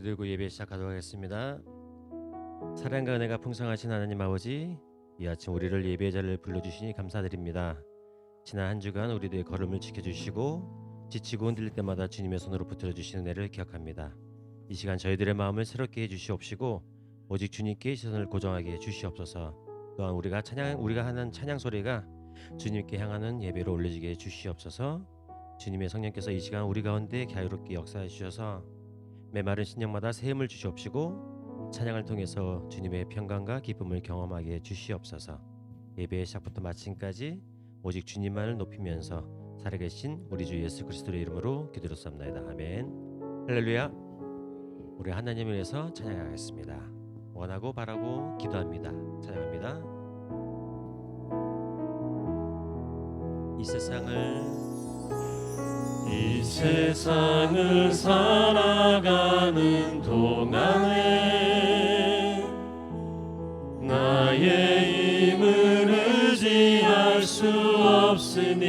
기도드리고 예배 시작하도록 하겠습니다. 사랑과 은혜가 풍성하신 하나님 아버지, 이 아침 우리를 예배의 자리를 불러주시니 감사드립니다. 지난 한 주간 우리들의 걸음을 지켜주시고 지치고 흔들릴 때마다 주님의 손으로 붙들어주시는 은혜를 기억합니다. 이 시간 저희들의 마음을 새롭게 해주시옵시고 오직 주님께 시선을 고정하게 해주시옵소서. 또한 우리가 하는 찬양 소리가 주님께 향하는 예배로 올려지게 해주시옵소서. 주님의 성령께서 이 시간 우리 가운데 자유롭게 역사해 주셔서 메마른 심령마다 새 힘을 주시옵시고 찬양을 통해서 주님의 평강과 기쁨을 경험하게 해주시옵소서. 예배의 시작부터 마침까지 오직 주님만을 높이면서 살아계신 우리 주 예수 그리스도의 이름으로 기도드렸습니다. 아멘. 할렐루야. 우리 하나님을 위해서 찬양하겠습니다. 원하고 바라고 기도합니다. 찬양합니다. 이 세상을 살아가는 동안에 나의 힘을 의지할 수 없으니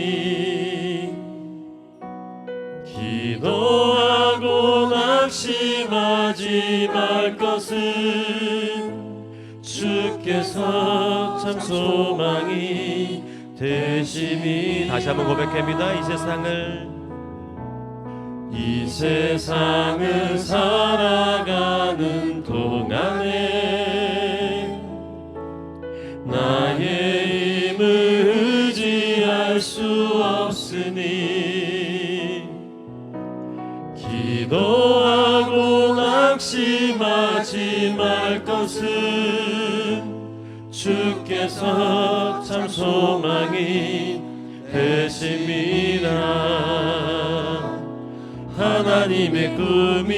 기도하고 낙심하지 말 것은 주께서 참 소망이 되심이. 다시 한번 고백합니다. 이 세상을 살아가는 동안에 나의 힘을 의지할 수 없으니 기도하고 낙심하지 말 것은 주께서 참 소망이 되십니다. 하나님의 꿈이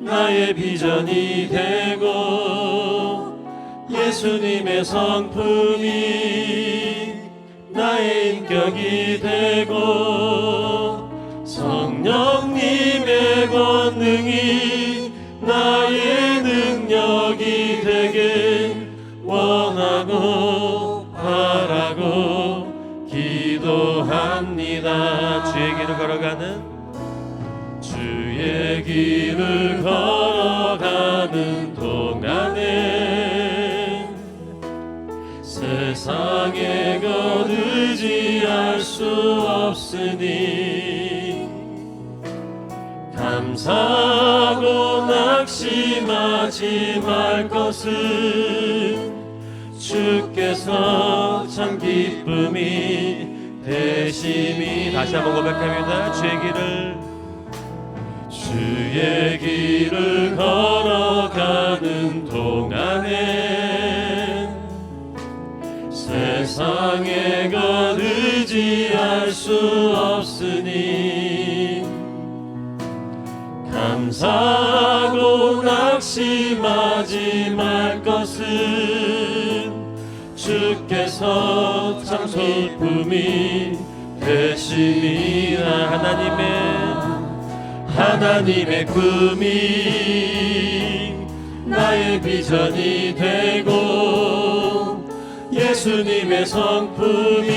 나의 비전이 되고 예수님의 성품이 나의 인격이 되고 성령님의 권능이 나의 능력이 되길 원하고 바라고 기도합니다. 주의 길을 걸어가는 동안에 세상의 것 의지할 수 없으니 감사하고 낙심하지 말 것은 주께서 참 기쁨이 되심이. 다시 한번 고백합니다. 주의 길을 걸어가는 동안에 세상의 것 의지할 수 없으니 감사하고 낙심하지 말 것은 주께서 참 기쁨이 되심이라. 하나님의 꿈이 나의 비전이 되고 예수님의 성품이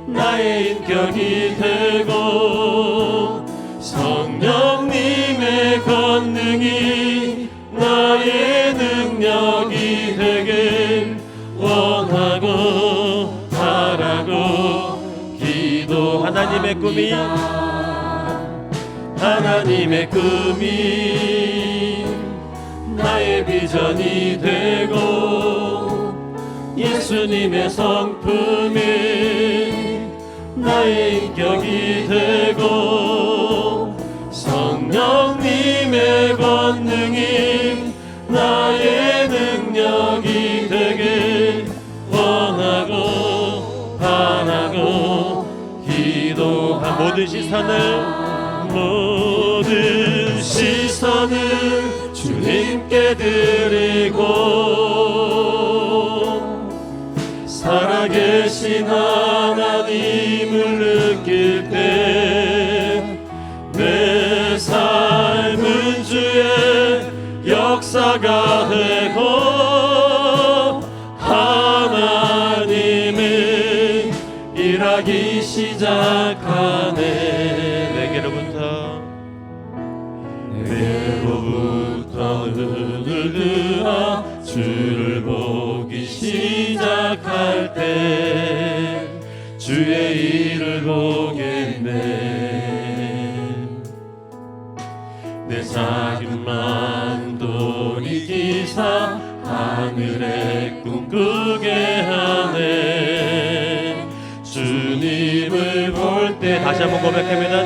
나의 인격이 되고 성령님의 권능이 나의 능력이 되길 원하고 바라고 기도. 하나님의 꿈이 나의 비전이 되고 예수님의 성품이 나의 인격이 되고 성령님의 권능이 나의 능력이 되길 원하고 바라고 기도한 모든 시선을 주님께 드리고 살아계신 하나님을 느낄 때 내 삶은 주의 역사가 되고 하나님은 일하기 시작하네. 내게로부터 들어 주를 보기 시작할 때 주의 일을 보겠네. 내 작은 마음도 이기사 하늘에 꿈꾸게 하네. 주님을 볼 때 다시 한번 고백합니다.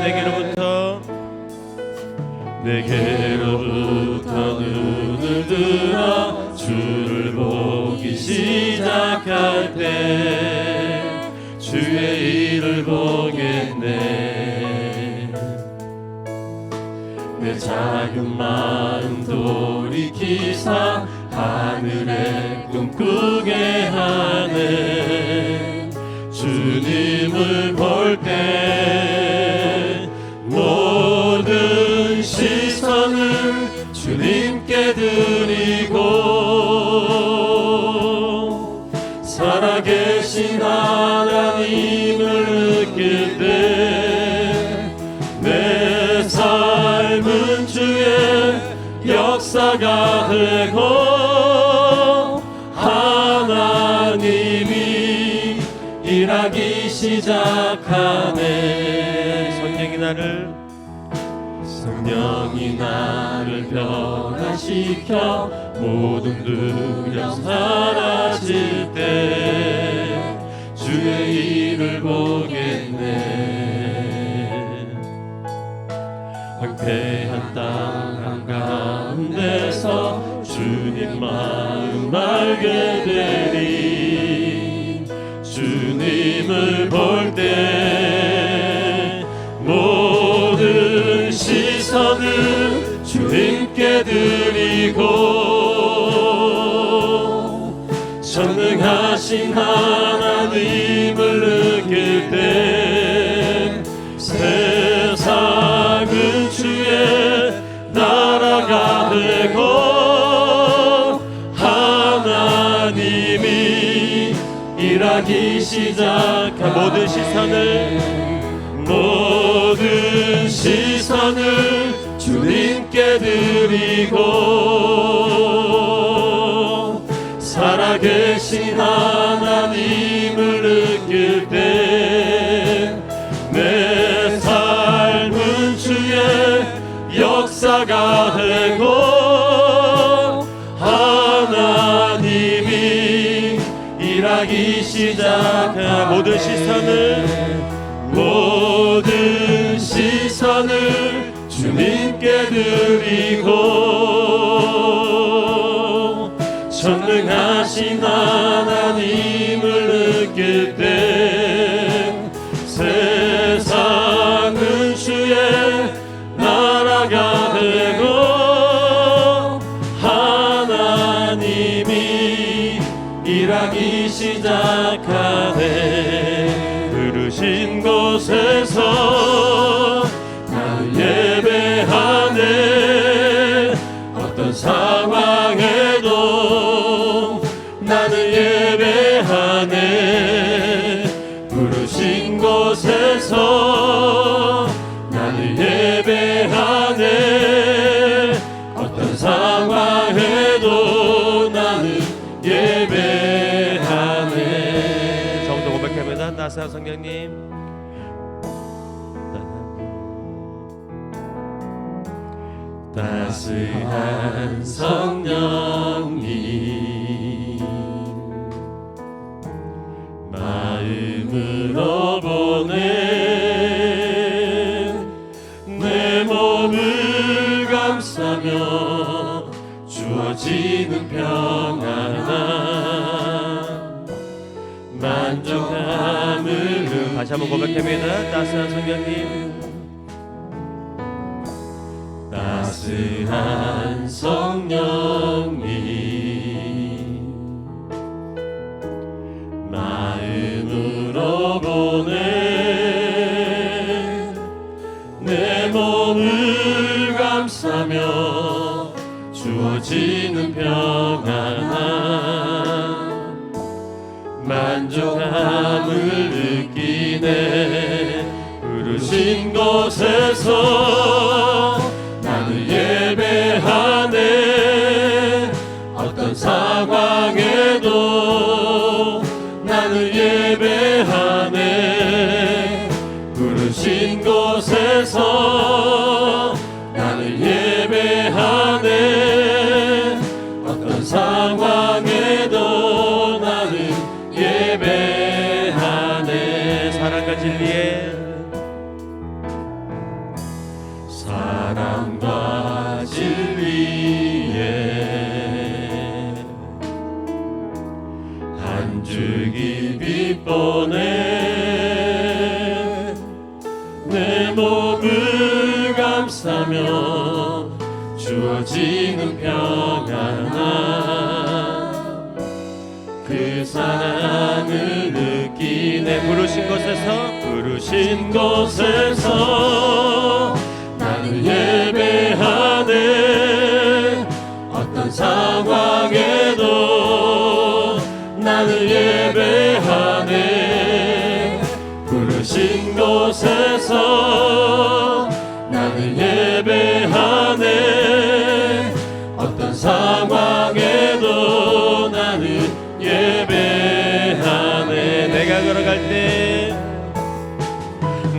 내게로부터 눈을 들어 주를 보기 시작할 때 주의 일을 보겠네. 내 작은 마음 돌이키사 하늘에 꿈꾸게 하네. 주님을 볼 때 모든 시선을 주님께 드리고 살아계신 하나님을 느낄 때 내 삶은 주의 역사가 되고 하나님이 일하기 시작하네. 성령이 나를 변화시켜 모든 두려움 사라질 때 주의 일을 보겠네. 황폐한 땅 한가운데서 주님 마음 알게 되리. 주님을 볼 때 모든 시선을 주님께 드리고 전능하신 하나님을 느낄 때 세상은 주의 나라가 되고 하나님이 일하기 시작한 모든 시선을 주님께 드리고 살아계신 하나님을 느낄 때 내 삶은 주의 역사가 되고 하나님이 일하기 시작한 모든 시선을 주님께 드리고 전능하신 하나님을 느낄 때 세상은 주의 나라가 되고 하나님이 일하기 시작하네. 부르신 곳에서 나를 예배하네. 어떤 상황에도 나를 예배하네. 부르신 곳에서 나를 예배하네. 어떤 상황에도 나는 예배하네. 정도 고백합니다. 나사 성령님. 따스한 성령님 마음으로 보내 내 몸을 감싸며 주어지는 평안함 만족함을 다시 한번 고백합니다. 따스한 성령님. 따스한 성령님 마음으로 보내 내 몸을 감싸며 주어지는 평안함 만족함을 느끼네. 부르신 곳에서 나를 예배하네. 어떤 상황에도 나는 예배하네. 부르신 곳에서 나는 예배하네. 어떤 상황에도 나는 예배하네. 사랑과 진리에 사랑과 진리에 한 줄기 빛보내 내 몸을 감싸며 주어지는 평안함 그 사랑을 느끼네. 부르신 곳에서 나는 예배하네. 어떤 상황에도 나는 예배하네. 부르신 곳에서 나는 예배하네. 어떤 상황에도 나는 예배하네.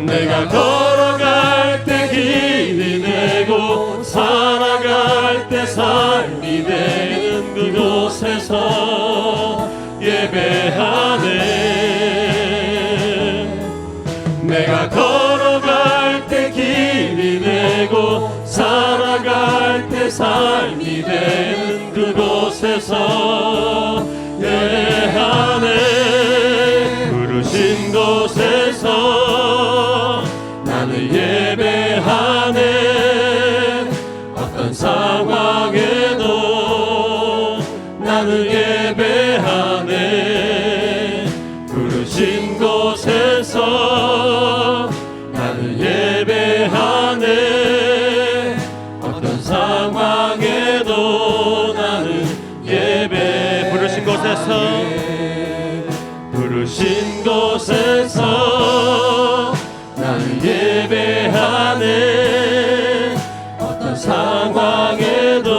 내가 걸어갈 때 길이 되고 살아갈 때 삶이 되는 그곳에서 예배하네. 내가 걸어갈 때 길이 되고 살아갈 때 삶이 되는 그곳에서 예배하네. 부르신 곳에서 나는 예배하네. 어떤 상황에도 나는 예배하네. 부르신 곳에서 나는 예배하네. 어떤 상황에도 나는 예배하네. 부르신 곳에서 나는 예배하네. 어떤 상황에도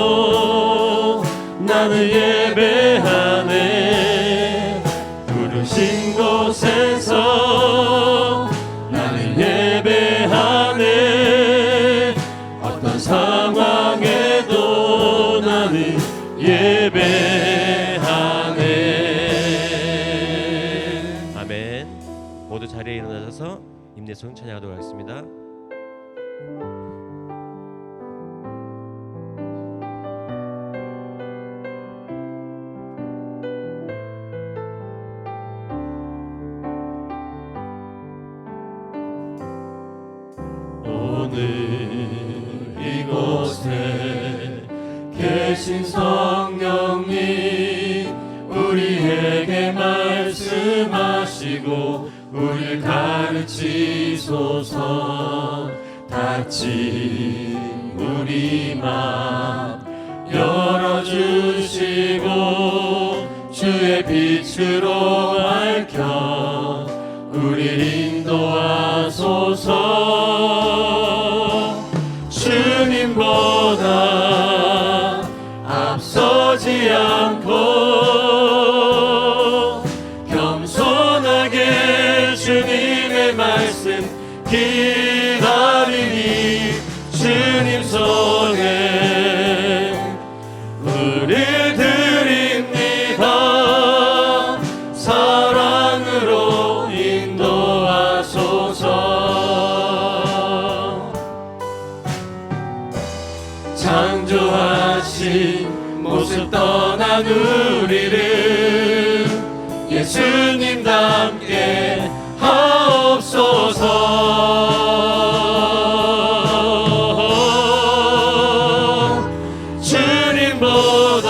나는 예배하네. 부르신 곳에서 나는 예배하네. 어떤 상황에도 나는 예배하네. 아멘. 모두 자리에 일어나셔서 임내송 찬양하도록 하겠습니다. 오늘 이곳에 계신 성령님 우리에게 말씀하시고 우리를 가르치소서. 닫힌 우리 맘 열어주시고 주의 빛으로 밝혀 우리를 인도하소서. 주님보다 앞서지 않고 겸손하게 주님의 말씀 기다리니 주님 손에 우릴 드립니다. 사랑으로 인도하소서. 창조하신 모습 떠난 우리를 예수님답게 하옵소서. 주님보다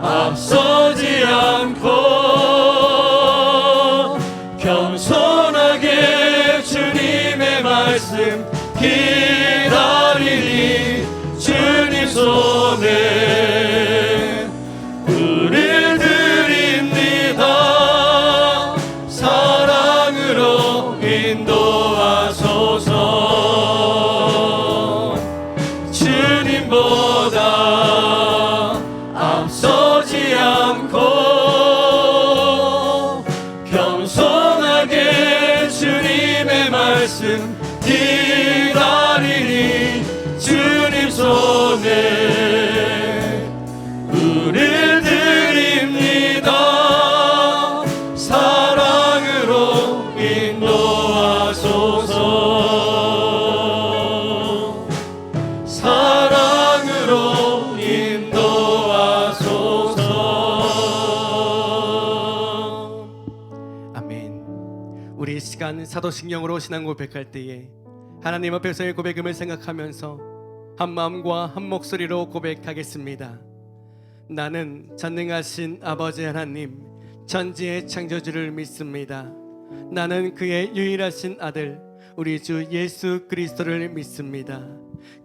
앞서지 않고 겸손하게 주님의 말씀 기다리니 주님 손에 우릴 드립니다. 사랑으로 인도하소서. 주님보다 난 사도신경으로 신앙 고백할 때에 하나님 앞에서의 고백임을 생각하면서 한 마음과 한 목소리로 고백하겠습니다. 나는 전능하신 아버지 하나님, 천지의 창조주를 믿습니다. 나는 그의 유일하신 아들 우리 주 예수 그리스도를 믿습니다.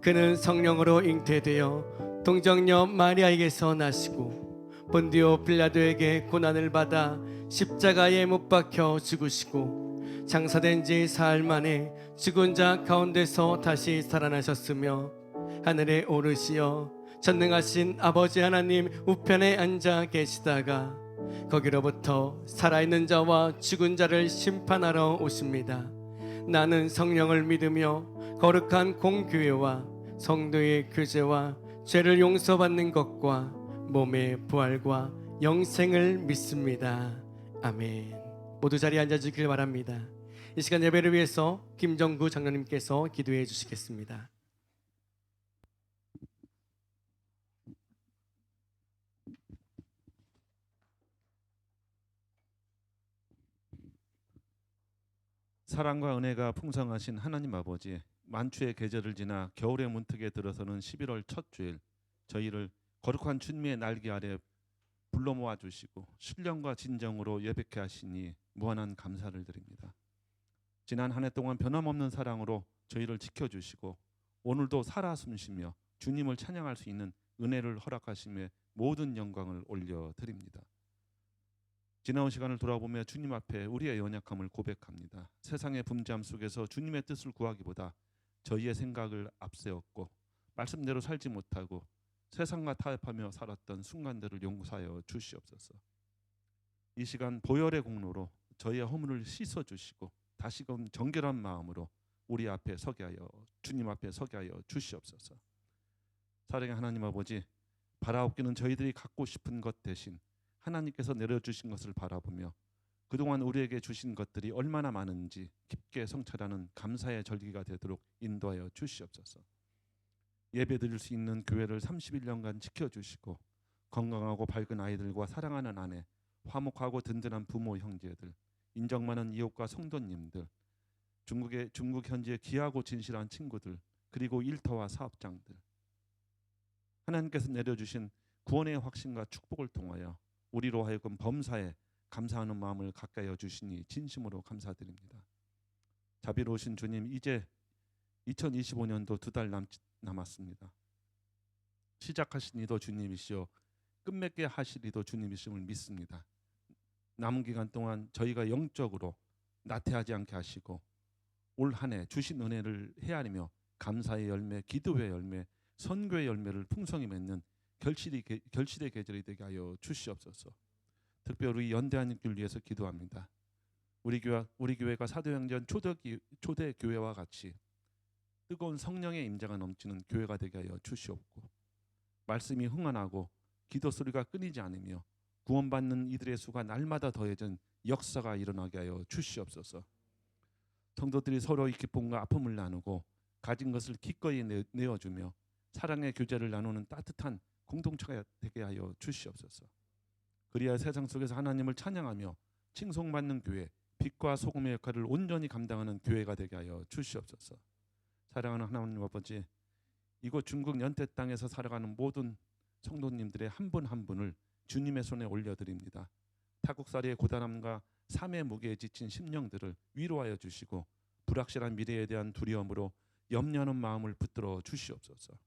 그는 성령으로 잉태되어 동정녀 마리아에게서 나시고 본디오 빌라도에게 고난을 받아 십자가에 못 박혀 죽으시고 장사된 지 사흘 만에 죽은 자 가운데서 다시 살아나셨으며 하늘에 오르시어 전능하신 아버지 하나님 우편에 앉아 계시다가 거기로부터 살아있는 자와 죽은 자를 심판하러 오십니다. 나는 성령을 믿으며 거룩한 공교회와 성도의 교제와 죄를 용서받는 것과 몸의 부활과 영생을 믿습니다. 아멘. 모두 자리에 앉아주길 바랍니다. 이 시간 예배를 위해서 김정구 장로님께서 기도해 주시겠습니다. 사랑과 은혜가 풍성하신 하나님 아버지, 만추의 계절을 지나 겨울의 문턱에 들어서는 11월 첫 주일, 저희를 거룩한 주님의 날개 아래 불러 모아 주시고 신령과 진정으로 예배케 하시니 무한한 감사를 드립니다. 지난 한 해 동안 변함없는 사랑으로 저희를 지켜주시고 오늘도 살아 숨쉬며 주님을 찬양할 수 있는 은혜를 허락하심에 모든 영광을 올려드립니다. 지나온 시간을 돌아보며 주님 앞에 우리의 연약함을 고백합니다. 세상의 분주함 속에서 주님의 뜻을 구하기보다 저희의 생각을 앞세웠고 말씀대로 살지 못하고 세상과 타협하며 살았던 순간들을 용서하여 주시옵소서. 이 시간 보혈의 공로로 저희의 허물을 씻어주시고 다시금 정결한 마음으로 우리 앞에 서게 하여 주님 앞에 서게 하여 주시옵소서. 사랑의 하나님 아버지, 바라옵기는 저희들이 갖고 싶은 것 대신 하나님께서 내려주신 것을 바라보며 그동안 우리에게 주신 것들이 얼마나 많은지 깊게 성찰하는 감사의 절기가 되도록 인도하여 주시옵소서. 예배드릴 수 있는 교회를 31년간 지켜주시고 건강하고 밝은 아이들과 사랑하는 아내, 화목하고 든든한 부모 형제들, 인정 많은 이웃과 성도님들, 중국 현지의 귀하고 진실한 친구들, 그리고 일터와 사업장들, 하나님께서 내려주신 구원의 확신과 축복을 통하여 우리로 하여금 범사에 감사하는 마음을 갖게 하여 주시니 진심으로 감사드립니다. 자비로우신 주님, 이제 2025년도 2달 남았습니다. 시작하신 이도 주님이시오, 끝맺게 하실 이도 주님이심을 믿습니다. 남은 기간 동안 저희가 영적으로 나태하지 않게 하시고 올 한 해 주신 은혜를 헤아리며 감사의 열매, 기도의 열매, 선교의 열매를 풍성히 맺는 결실의 계절이 되게 하여 주시옵소서. 특별히 연대하님길 위해서 기도합니다. 우리 교회가 사도행전 초대 교회와 같이 뜨거운 성령의 임재가 넘치는 교회가 되게 하여 주시옵고, 말씀이 흥한하고 기도 소리가 끊이지 않으며 구원받는 이들의 수가 날마다 더해진 역사가 일어나게 하여 주시옵소서. 성도들이 서로의 기쁨과 아픔을 나누고 가진 것을 기꺼이 내어주며 사랑의 교제를 나누는 따뜻한 공동체가 되게 하여 주시옵소서. 그리하여 세상 속에서 하나님을 찬양하며 칭송받는 교회, 빛과 소금의 역할을 온전히 감당하는 교회가 되게 하여 주시옵소서. 사랑하는 하나님 아버지, 이곳 중국 연태 땅에서 살아가는 모든 성도님들의 한 분 한 분을 주님의 손에 올려드립니다. 타국살이의 고단함과 삶의 무게에 지친 심령들을 위로하여 주시고 불확실한 미래에 대한 두려움으로 염려하는 마음을 붙들어 주시옵소서.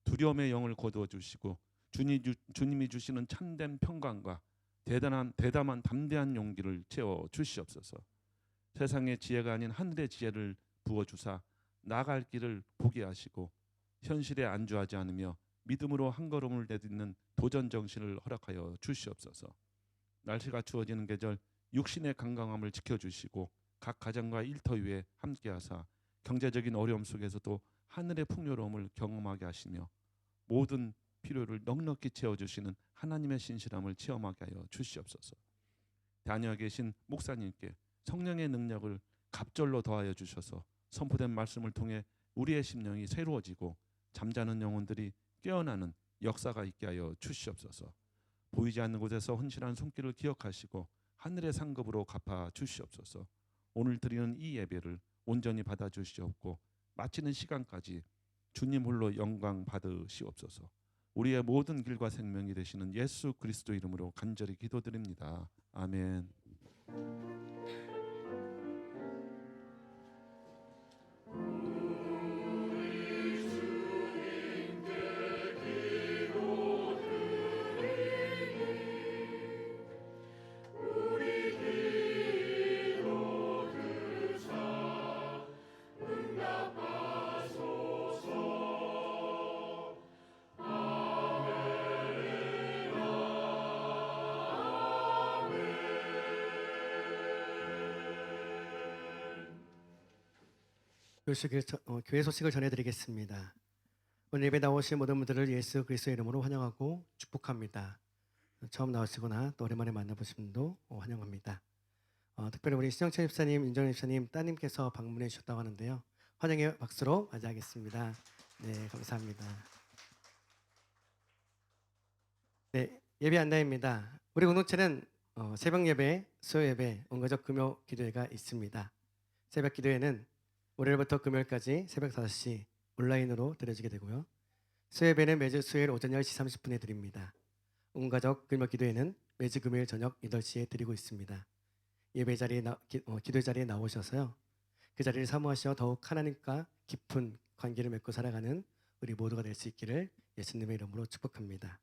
두려움의 영을 거두어 주시고 주님이 주시는 참된 평강과 대담한 담대한 용기를 채워 주시옵소서. 세상의 지혜가 아닌 하늘의 지혜를 부어 주사 나아갈 길을 보게 하시고 현실에 안주하지 않으며 믿음으로 한 걸음을 내딛는 도전 정신을 허락하여 주시옵소서. 날씨가 추워지는 계절 육신의 건강함을 지켜주시고 각 가정과 일터 위에 함께하사 경제적인 어려움 속에서도 하늘의 풍요로움을 경험하게 하시며 모든 필요를 넉넉히 채워주시는 하나님의 신실함을 체험하게 하여 주시옵소서. 다녀와 계신 목사님께 성령의 능력을 갑절로 더하여 주셔서 선포된 말씀을 통해 우리의 심령이 새로워지고 잠자는 영혼들이 깨어나는 역사가 있게 하여 주시옵소서. 보이지 않는 곳에서 헌신한 손길을 기억하시고 하늘의 상급으로 갚아 주시옵소서. 오늘 드리는 이 예배를 온전히 받아주시옵고 마치는 시간까지 주님 홀로 영광 받으시옵소서. 우리의 모든 길과 생명이 되시는 예수 그리스도 이름으로 간절히 기도드립니다. 아멘. 교회 소식을 전해드리겠습니다. 오늘 예배 나오신 모든 분들을 예수 그리스도의 이름으로 환영하고 축복합니다. 처음 나오시거나 또 오랜만에 만나보신 분도 환영합니다. 특별히 우리 신영철 집사님, 윤정현 집사님 따님께서 방문해 주셨다고 하는데요. 환영의 박수로 맞이하겠습니다. 네, 감사합니다. 네, 예배 안내입니다. 우리 공동체는 새벽 예배, 수요 예배, 온가족 금요 기도회가 있습니다. 새벽 기도회는 월요일부터 금요일까지 새벽 5시 온라인으로 드려지게 되고요. 수요 예배는 매주 수요일 오전 10시 30분에 드립니다. 온가족 금요 기도회는 매주 금요일 저녁 8시에 드리고 있습니다. 예배 자리에 기도 자리에 나오셔서요. 그 자리를 사모하셔 더욱 하나님과 깊은 관계를 맺고 살아가는 우리 모두가 될 수 있기를 예수님의 이름으로 축복합니다.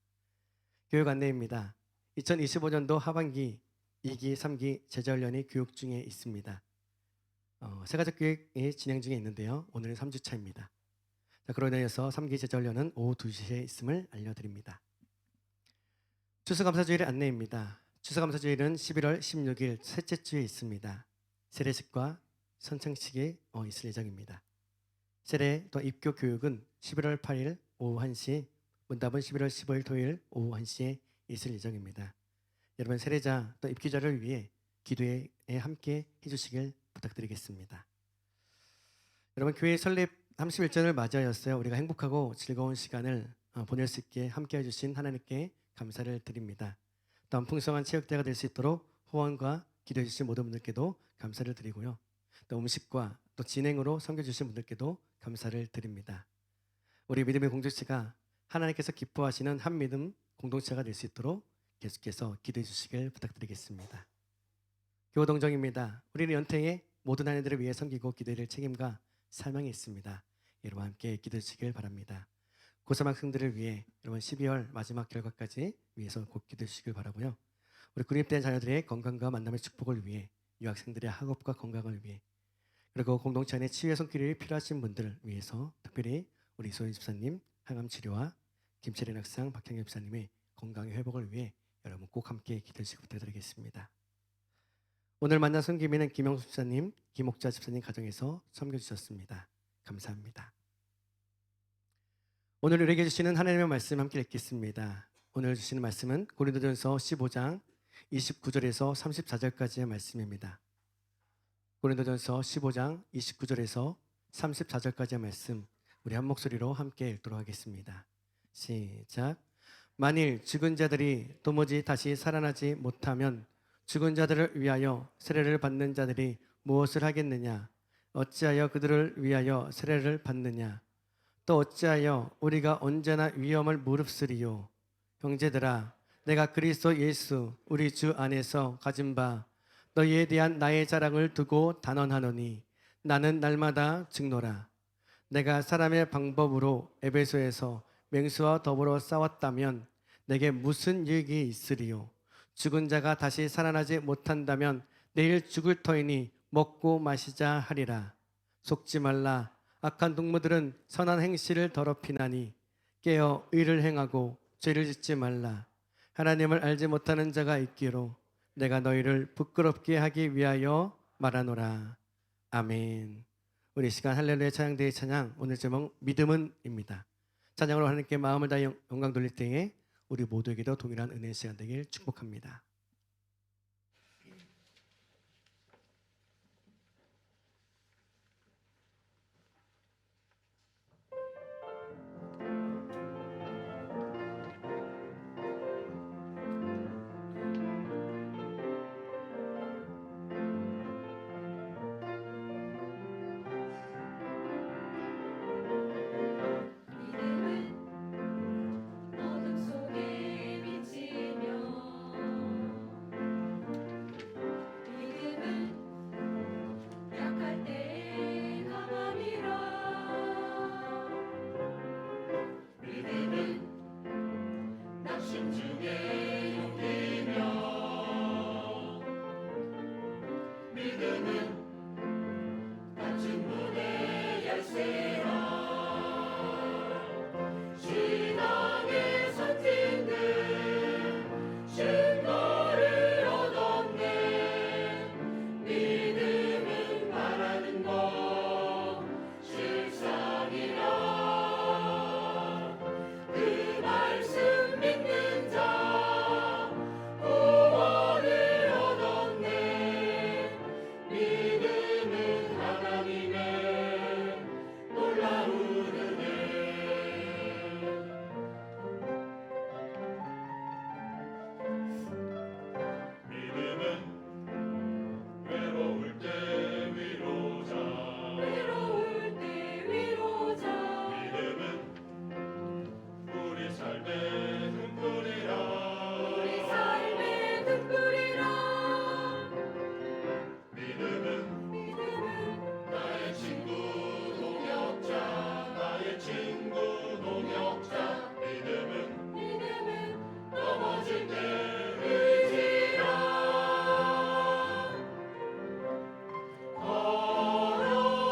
교육 안내입니다. 2025년도 하반기 2기, 3기 제자훈련이 교육 중에 있습니다. 세가족 교육이 진행 중에 있는데요. 오늘은 3주차입니다. 그로 인해서 3기 제자훈련은 오후 2시에 있음을 알려드립니다. 추수감사주일 안내입니다. 추수감사주일은 11월 16일 셋째 주에 있습니다. 세례식과 선창식이 있을 예정입니다. 세례 또 입교 교육은 11월 8일 오후 1시, 문답은 11월 15일 토요일 오후 1시에 있을 예정입니다. 여러분 세례자 또 입교자를 위해 기도에 함께 해주시길 부탁드리겠습니다. 여러분 교회 설립 31주년을 맞이하였어요. 우리가 행복하고 즐거운 시간을 보낼 수 있게 함께 해주신 하나님께 감사를 드립니다. 또한 풍성한 체육대회가 될 수 있도록 후원과 기도해 주신 모든 분들께도 감사를 드리고요. 또 음식과 또 진행으로 섬겨주신 분들께도 감사를 드립니다. 우리 믿음의 공동체가 하나님께서 기뻐하시는 한 믿음 공동체가 될 수 있도록 계속해서 기도해 주시길 부탁드리겠습니다. 교동정입니다. 우리는 연태에 모든 아이들을 위해 섬기고 기도할 책임과 사명이 있습니다. 여러분 함께 기도해 주시길 바랍니다. 고3 학생들을 위해 여러분 12월 마지막 결과까지 위해서 꼭 기도해 주시길 바라고요. 우리 군입된 자녀들의 건강과 만남의 축복을 위해 유학생들의 학업과 건강을 위해 그리고 공동체 안에 치유의 손길이 필요하신 분들을 위해서 특별히 우리 이소연 집사님 항암 치료와 김철인 학생 박형엽 집사님의 건강의 회복을 위해 여러분 꼭 함께 기도해 주시기 부탁드리겠습니다. 오늘 만난 섬김에는 김영수 집사님, 김옥자 집사님 가정에서 섬겨주셨습니다. 감사합니다. 오늘 우리에게 주시는 하나님의 말씀 함께 읽겠습니다. 오늘 주시는 말씀은 고린도전서 15장 29절에서 34절까지의 말씀입니다. 고린도전서 15장 29절에서 34절까지의 말씀 우리 한 목소리로 함께 읽도록 하겠습니다. 시작. 만일 죽은 자들이 도무지 다시 살아나지 못하면 죽은 자들을 위하여 세례를 받는 자들이 무엇을 하겠느냐? 어찌하여 그들을 위하여 세례를 받느냐? 또 어찌하여 우리가 언제나 위험을 무릅쓰리요? 형제들아, 내가 그리스도 예수 우리 주 안에서 가진 바 너희에 대한 나의 자랑을 두고 단언하노니 나는 날마다 죽노라. 내가 사람의 방법으로 에베소에서 맹수와 더불어 싸웠다면 내게 무슨 유익이 있으리요? 죽은 자가 다시 살아나지 못한다면 내일 죽을 터이니 먹고 마시자 하리라. 속지 말라. 악한 동무들은 선한 행실을 더럽히나니 깨어 의를 행하고 죄를 짓지 말라. 하나님을 알지 못하는 자가 있기로 내가 너희를 부끄럽게 하기 위하여 말하노라. 아멘. 우리 시간 할렐루야 찬양대의 찬양 오늘 제목 믿음은입니다. 찬양으로 하나님께 마음을 다해 영광 돌릴 때에 우리 모두에게도 동일한 은혜의 시간 되길 축복합니다. 우리 삶의 등불이라 나의 친구 동역자 믿음은 넘어질 때 의지라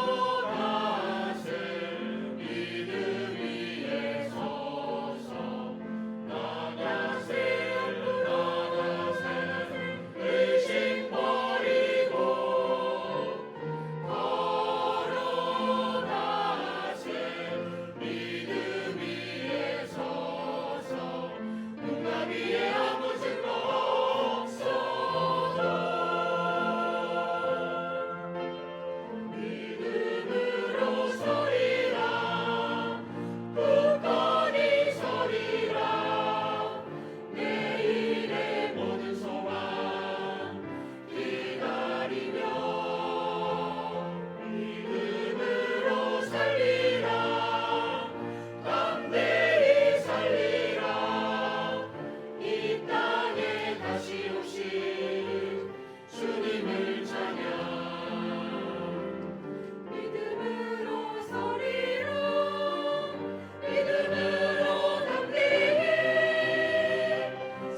걸어가세 믿음 위에 서서 나가세 의심 버리고 걸어가세 믿음 위에 서서 눈가 위에 아무 증거 없어도 믿음으로 서리라 굳건히 서리라 내일의 모든 소망 기다리며 믿음으로 살리라 담대히 살리라 이 땅에 다시 오신 주님을 찬양 믿음으로 서리라 믿음으로 담대히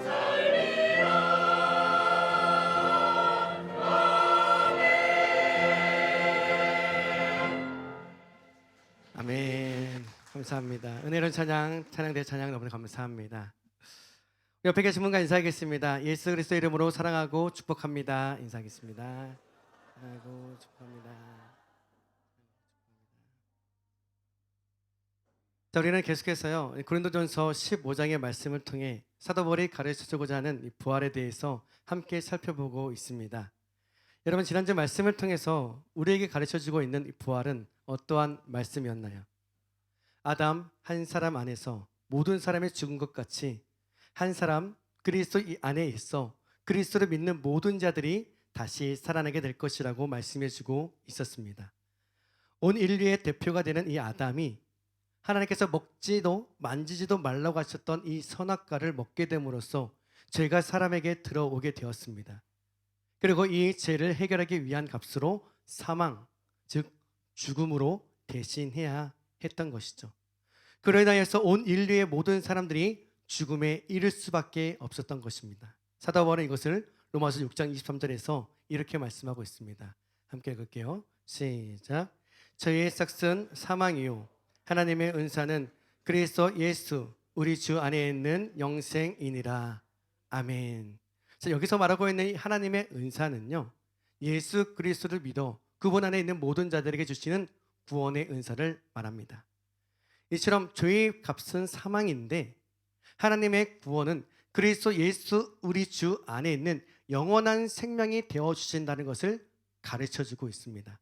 살리라 아멘. 감사합니다. 은혜로운 찬양대 찬양 너무 감사합니다. 옆에 계신 분과 인사하겠습니다. 예수 그리스도 이름으로 사랑하고 축복합니다. 인사하겠습니다. 사랑하고 축복합니다. 자, 우리는 계속해서요 고린도전서 15장의 말씀을 통해 사도 바울이 가르쳐주고자 하는 이 부활에 대해서 함께 살펴보고 있습니다. 여러분, 지난주 말씀을 통해서 우리에게 가르쳐주고 있는 이 부활은 어떠한 말씀이었나요? 아담 한 사람 안에서 모든 사람이 죽은 것 같이 한 사람 그리스도 이 안에 있어 그리스도를 믿는 모든 자들이 다시 살아나게 될 것이라고 말씀해주고 있었습니다. 온 인류의 대표가 되는 이 아담이 하나님께서 먹지도 만지지도 말라고 하셨던 이 선악과를 먹게 됨으로써 죄가 사람에게 들어오게 되었습니다. 그리고 이 죄를 해결하기 위한 값으로 사망, 즉 죽음으로 대신해야 했던 것이죠. 그로 인하여서 온 인류의 모든 사람들이 죽음에 이를 수밖에 없었던 것입니다. 사도 바울은 이것을 로마서 6장 23절에서 이렇게 말씀하고 있습니다. 함께 읽을게요. 시작. 저희의 삭은 사망이요 하나님의 은사는 그리스도 예수 우리 주 안에 있는 영생이니라. 아멘. 자, 여기서 말하고 있는 이 하나님의 은사는요, 예수 그리스도를 믿어 그분 안에 있는 모든 자들에게 주시는 구원의 은사를 말합니다. 이처럼 죄의 값은 사망인데 하나님의 구원은 그리스도 예수 우리 주 안에 있는 영원한 생명이 되어 주신다는 것을 가르쳐주고 있습니다.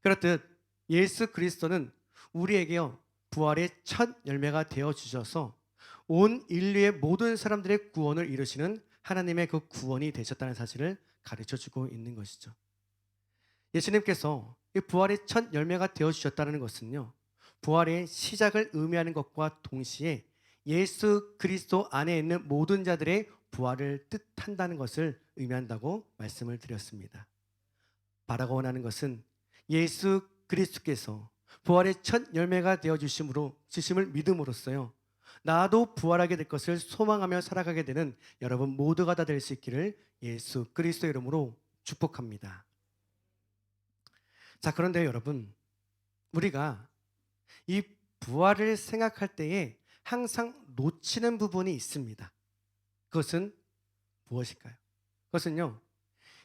그렇듯 예수 그리스도는 우리에게요 부활의 첫 열매가 되어 주셔서 온 인류의 모든 사람들의 구원을 이루시는 하나님의 그 구원이 되셨다는 사실을 가르쳐주고 있는 것이죠. 예수님께서 이 부활의 첫 열매가 되어 주셨다는 것은요, 부활의 시작을 의미하는 것과 동시에 예수 그리스도 안에 있는 모든 자들의 부활을 뜻한다는 것을 의미한다고 말씀을 드렸습니다. 바라고 원하는 것은 예수 그리스도께서 부활의 첫 열매가 되어 주심을 믿음으로써요, 나도 부활하게 될 것을 소망하며 살아가게 되는 여러분 모두가 다 될 수 있기를 예수 그리스도 이름으로 축복합니다. 자, 그런데 여러분, 우리가 이 부활을 생각할 때에 항상 놓치는 부분이 있습니다. 그것은 무엇일까요? 그것은요,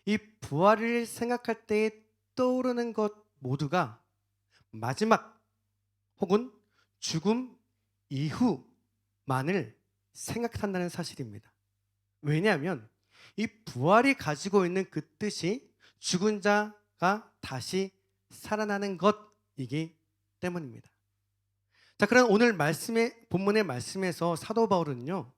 이 부활을 생각할 때에 떠오르는 것 모두가 마지막 혹은 죽음 이후만을 생각한다는 사실입니다. 왜냐하면 이 부활이 가지고 있는 그 뜻이 죽은 자가 다시 살아나는 것이기 때문입니다. 자, 그럼 오늘 본문의 말씀에서 사도 바울은요,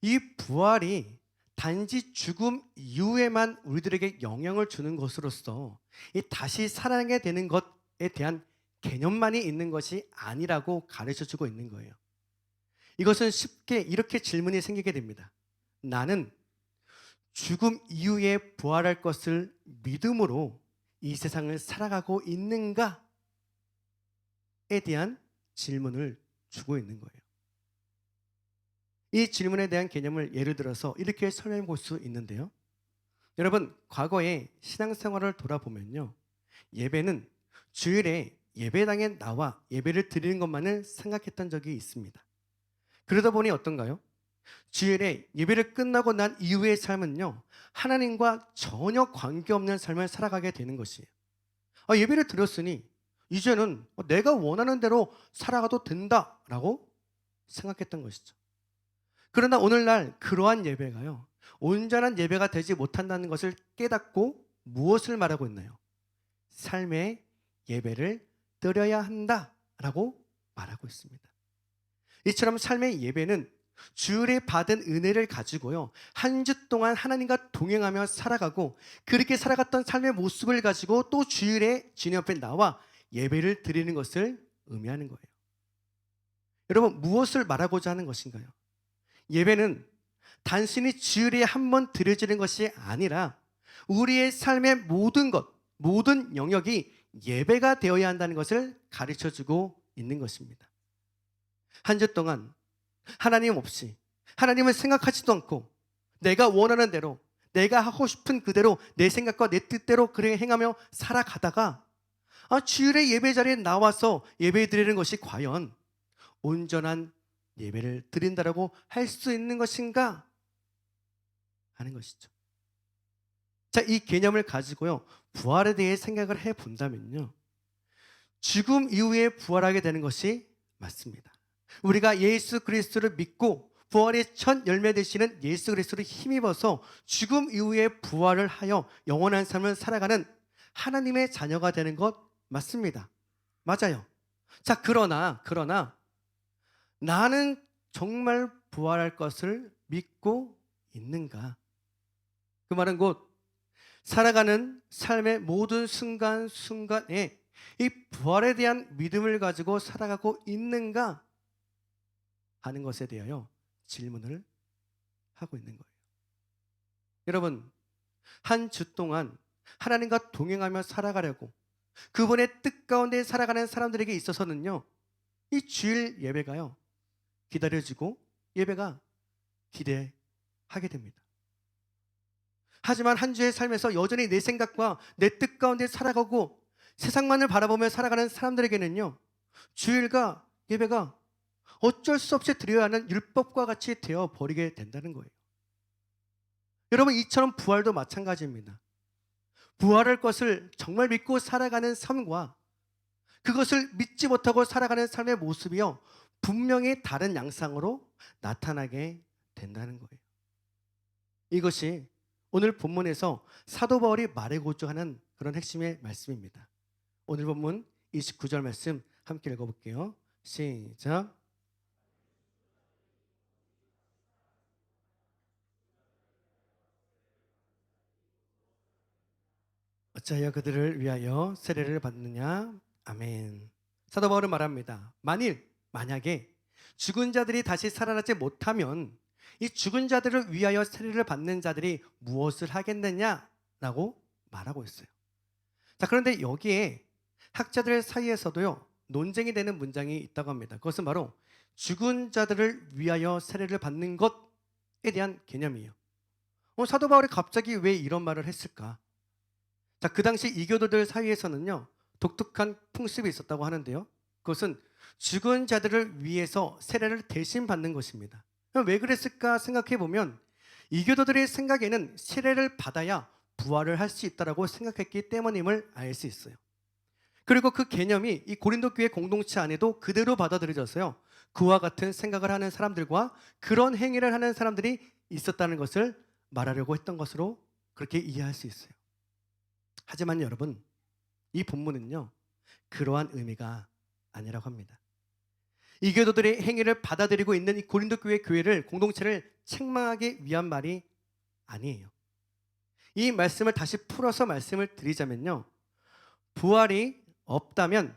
이 부활이 단지 죽음 이후에만 우리들에게 영향을 주는 것으로서 이 다시 살아나게 되는 것에 대한 개념만이 있는 것이 아니라고 가르쳐주고 있는 거예요. 이것은 쉽게 이렇게 질문이 생기게 됩니다. 나는 죽음 이후에 부활할 것을 믿음으로 이 세상을 살아가고 있는가에 대한 질문을 주고 있는 거예요. 이 질문에 대한 개념을 예를 들어서 이렇게 설명해 볼 수 있는데요. 여러분, 과거에 신앙생활을 돌아보면요, 예배는 주일에 예배당에 나와 예배를 드리는 것만을 생각했던 적이 있습니다. 그러다 보니 어떤가요? 주일에 예배를 끝나고 난 이후의 삶은요, 하나님과 전혀 관계없는 삶을 살아가게 되는 것이에요. 예배를 드렸으니 이제는 내가 원하는 대로 살아가도 된다라고 생각했던 것이죠. 그러나 오늘날 그러한 예배가요, 온전한 예배가 되지 못한다는 것을 깨닫고 무엇을 말하고 있나요? 삶의 예배를 드려야 한다라고 말하고 있습니다. 이처럼 삶의 예배는 주일에 받은 은혜를 가지고요, 한 주 동안 하나님과 동행하며 살아가고, 그렇게 살아갔던 삶의 모습을 가지고 또 주일에 주님 앞에 나와 예배를 드리는 것을 의미하는 거예요. 여러분, 무엇을 말하고자 하는 것인가요? 예배는 단순히 주일에 한 번 드려지는 것이 아니라 우리의 삶의 모든 것, 모든 영역이 예배가 되어야 한다는 것을 가르쳐주고 있는 것입니다. 한 주 동안 하나님 없이, 하나님을 생각하지도 않고 내가 원하는 대로, 내가 하고 싶은 그대로 내 생각과 내 뜻대로 그렇게 행하며 살아가다가 주일에 예배 자리에 나와서 예배 드리는 것이 과연 온전한 예배를 드린다라고 할 수 있는 것인가 하는 것이죠. 자, 이 개념을 가지고요, 부활에 대해 생각을 해본다면요, 죽음 이후에 부활하게 되는 것이 맞습니다. 우리가 예수 그리스도를 믿고 부활의 첫 열매 되시는 예수 그리스도를 힘입어서 죽음 이후에 부활을 하여 영원한 삶을 살아가는 하나님의 자녀가 되는 것 맞습니다. 맞아요. 자, 그러나 나는 정말 부활할 것을 믿고 있는가? 그 말은 곧 살아가는 삶의 모든 순간순간에 이 부활에 대한 믿음을 가지고 살아가고 있는가 하는 것에 대하여 질문을 하고 있는 거예요. 여러분, 한 주 동안 하나님과 동행하며 살아가려고 그분의 뜻 가운데 살아가는 사람들에게 있어서는요, 이 주일 예배가요, 기다려지고 예배가 기대하게 됩니다. 하지만 한 주의 삶에서 여전히 내 생각과 내 뜻 가운데 살아가고 세상만을 바라보며 살아가는 사람들에게는요, 주일과 예배가 어쩔 수 없이 드려야 하는 율법과 같이 되어버리게 된다는 거예요. 여러분, 이처럼 부활도 마찬가지입니다. 부활할 것을 정말 믿고 살아가는 삶과 그것을 믿지 못하고 살아가는 삶의 모습이요, 분명히 다른 양상으로 나타나게 된다는 거예요. 이것이 오늘 본문에서 사도 바울이 말하고자 하는 그런 핵심의 말씀입니다. 오늘 본문 29절 말씀 함께 읽어볼게요. 시작. 어찌하여 그들을 위하여 세례를 받느냐? 아멘. 사도 바울은 말합니다. 만약에 죽은 자들이 다시 살아나지 못하면 이 죽은 자들을 위하여 세례를 받는 자들이 무엇을 하겠느냐라고 말하고 있어요. 자, 그런데 여기에 학자들 사이에서도요, 논쟁이 되는 문장이 있다고 합니다. 그것은 바로 죽은 자들을 위하여 세례를 받는 것에 대한 개념이에요. 사도 바울이 갑자기 왜 이런 말을 했을까? 자, 그 당시 이교도들 사이에서는요, 독특한 풍습이 있었다고 하는데요, 그것은 죽은 자들을 위해서 세례를 대신 받는 것입니다. 왜 그랬을까 생각해 보면 이교도들의 생각에는 세례를 받아야 부활을 할 수 있다고 생각했기 때문임을 알 수 있어요. 그리고 그 개념이 이 고린도 교회 공동체 안에도 그대로 받아들여져서요, 그와 같은 생각을 하는 사람들과 그런 행위를 하는 사람들이 있었다는 것을 말하려고 했던 것으로 그렇게 이해할 수 있어요. 하지만 여러분, 이 본문은요, 그러한 의미가 아니라고 합니다. 이교도들의 행위를 받아들이고 있는 이 고린도 교회 교회를, 공동체를 책망하기 위한 말이 아니에요. 이 말씀을 다시 풀어서 말씀을 드리자면요, 부활이 없다면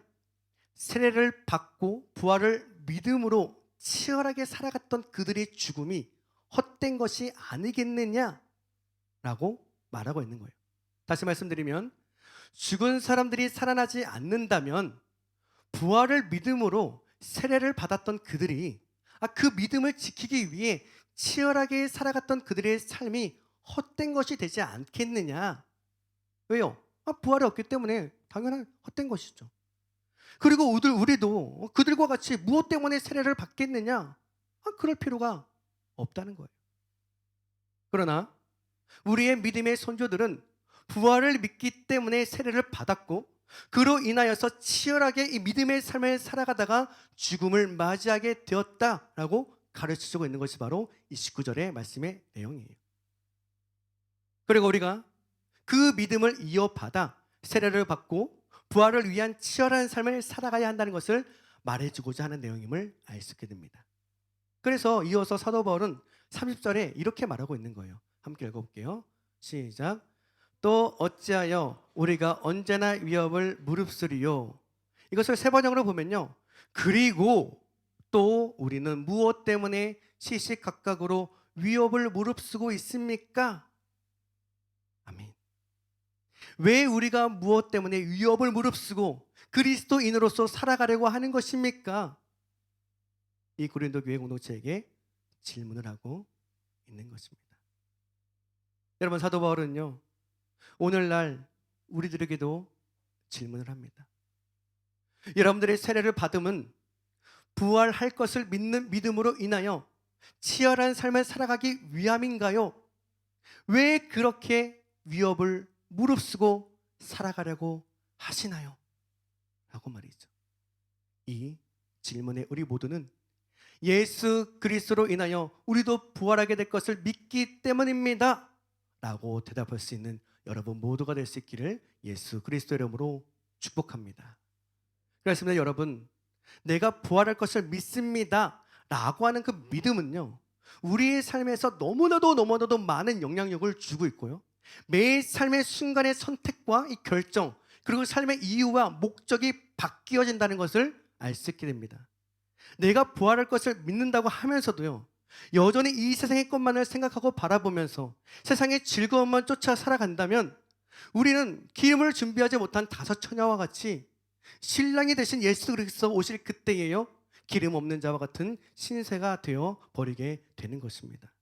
세례를 받고 부활을 믿음으로 치열하게 살아갔던 그들의 죽음이 헛된 것이 아니겠느냐라고 말하고 있는 거예요. 다시 말씀드리면 죽은 사람들이 살아나지 않는다면 부활을 믿음으로 세례를 받았던 그들이 그 믿음을 지키기 위해 치열하게 살아갔던 그들의 삶이 헛된 것이 되지 않겠느냐. 왜요? 부활이 없기 때문에 당연한 헛된 것이죠. 그리고 우리도 그들과 같이 무엇 때문에 세례를 받겠느냐? 그럴 필요가 없다는 거예요. 그러나 우리의 믿음의 선조들은 부활을 믿기 때문에 세례를 받았고 그로 인하여서 치열하게 이 믿음의 삶을 살아가다가 죽음을 맞이하게 되었다라고 가르쳐주고 있는 것이 바로 이 19절의 말씀의 내용이에요. 그리고 우리가 그 믿음을 이어받아 세례를 받고 부활을 위한 치열한 삶을 살아가야 한다는 것을 말해주고자 하는 내용임을 알 수 있게 됩니다. 그래서 이어서 사도 바울은 30절에 이렇게 말하고 있는 거예요. 함께 읽어볼게요. 시작. 또 어찌하여 우리가 언제나 위협을 무릅쓰리요. 이것을 세 번역으로 보면요. 그리고 또 우리는 무엇 때문에 시시각각으로 위협을 무릅쓰고 있습니까? 아멘. 왜 우리가 무엇 때문에 위협을 무릅쓰고 그리스도인으로서 살아가려고 하는 것입니까? 이 고린도 교회 공동체에게 질문을 하고 있는 것입니다. 여러분, 사도 바울은요, 오늘날 우리들에게도 질문을 합니다. 여러분들의 세례를 받음은 부활할 것을 믿는 믿음으로 인하여 치열한 삶을 살아가기 위함인가요? 왜 그렇게 위협을 무릅쓰고 살아가려고 하시나요? 라고 말이죠. 이 질문에 우리 모두는 예수 그리스도로 인하여 우리도 부활하게 될 것을 믿기 때문입니다 라고 대답할 수 있는 여러분 모두가 될 수 있기를 예수 그리스도 이름으로 축복합니다. 그렇습니다. 여러분, 내가 부활할 것을 믿습니다 라고 하는 그 믿음은요, 우리의 삶에서 너무나도 많은 영향력을 주고 있고요, 매 삶의 순간의 선택과 이 결정, 그리고 삶의 이유와 목적이 바뀌어진다는 것을 알 수 있게 됩니다. 내가 부활할 것을 믿는다고 하면서도요, 여전히 이 세상의 것만을 생각하고 바라보면서 세상의 즐거움만 쫓아 살아간다면 우리는 기름을 준비하지 못한 다섯 처녀와 같이 신랑이 되신 예수 그리스도 오실 그때에요, 기름 없는 자와 같은 신세가 되어 버리게 되는 것입니다.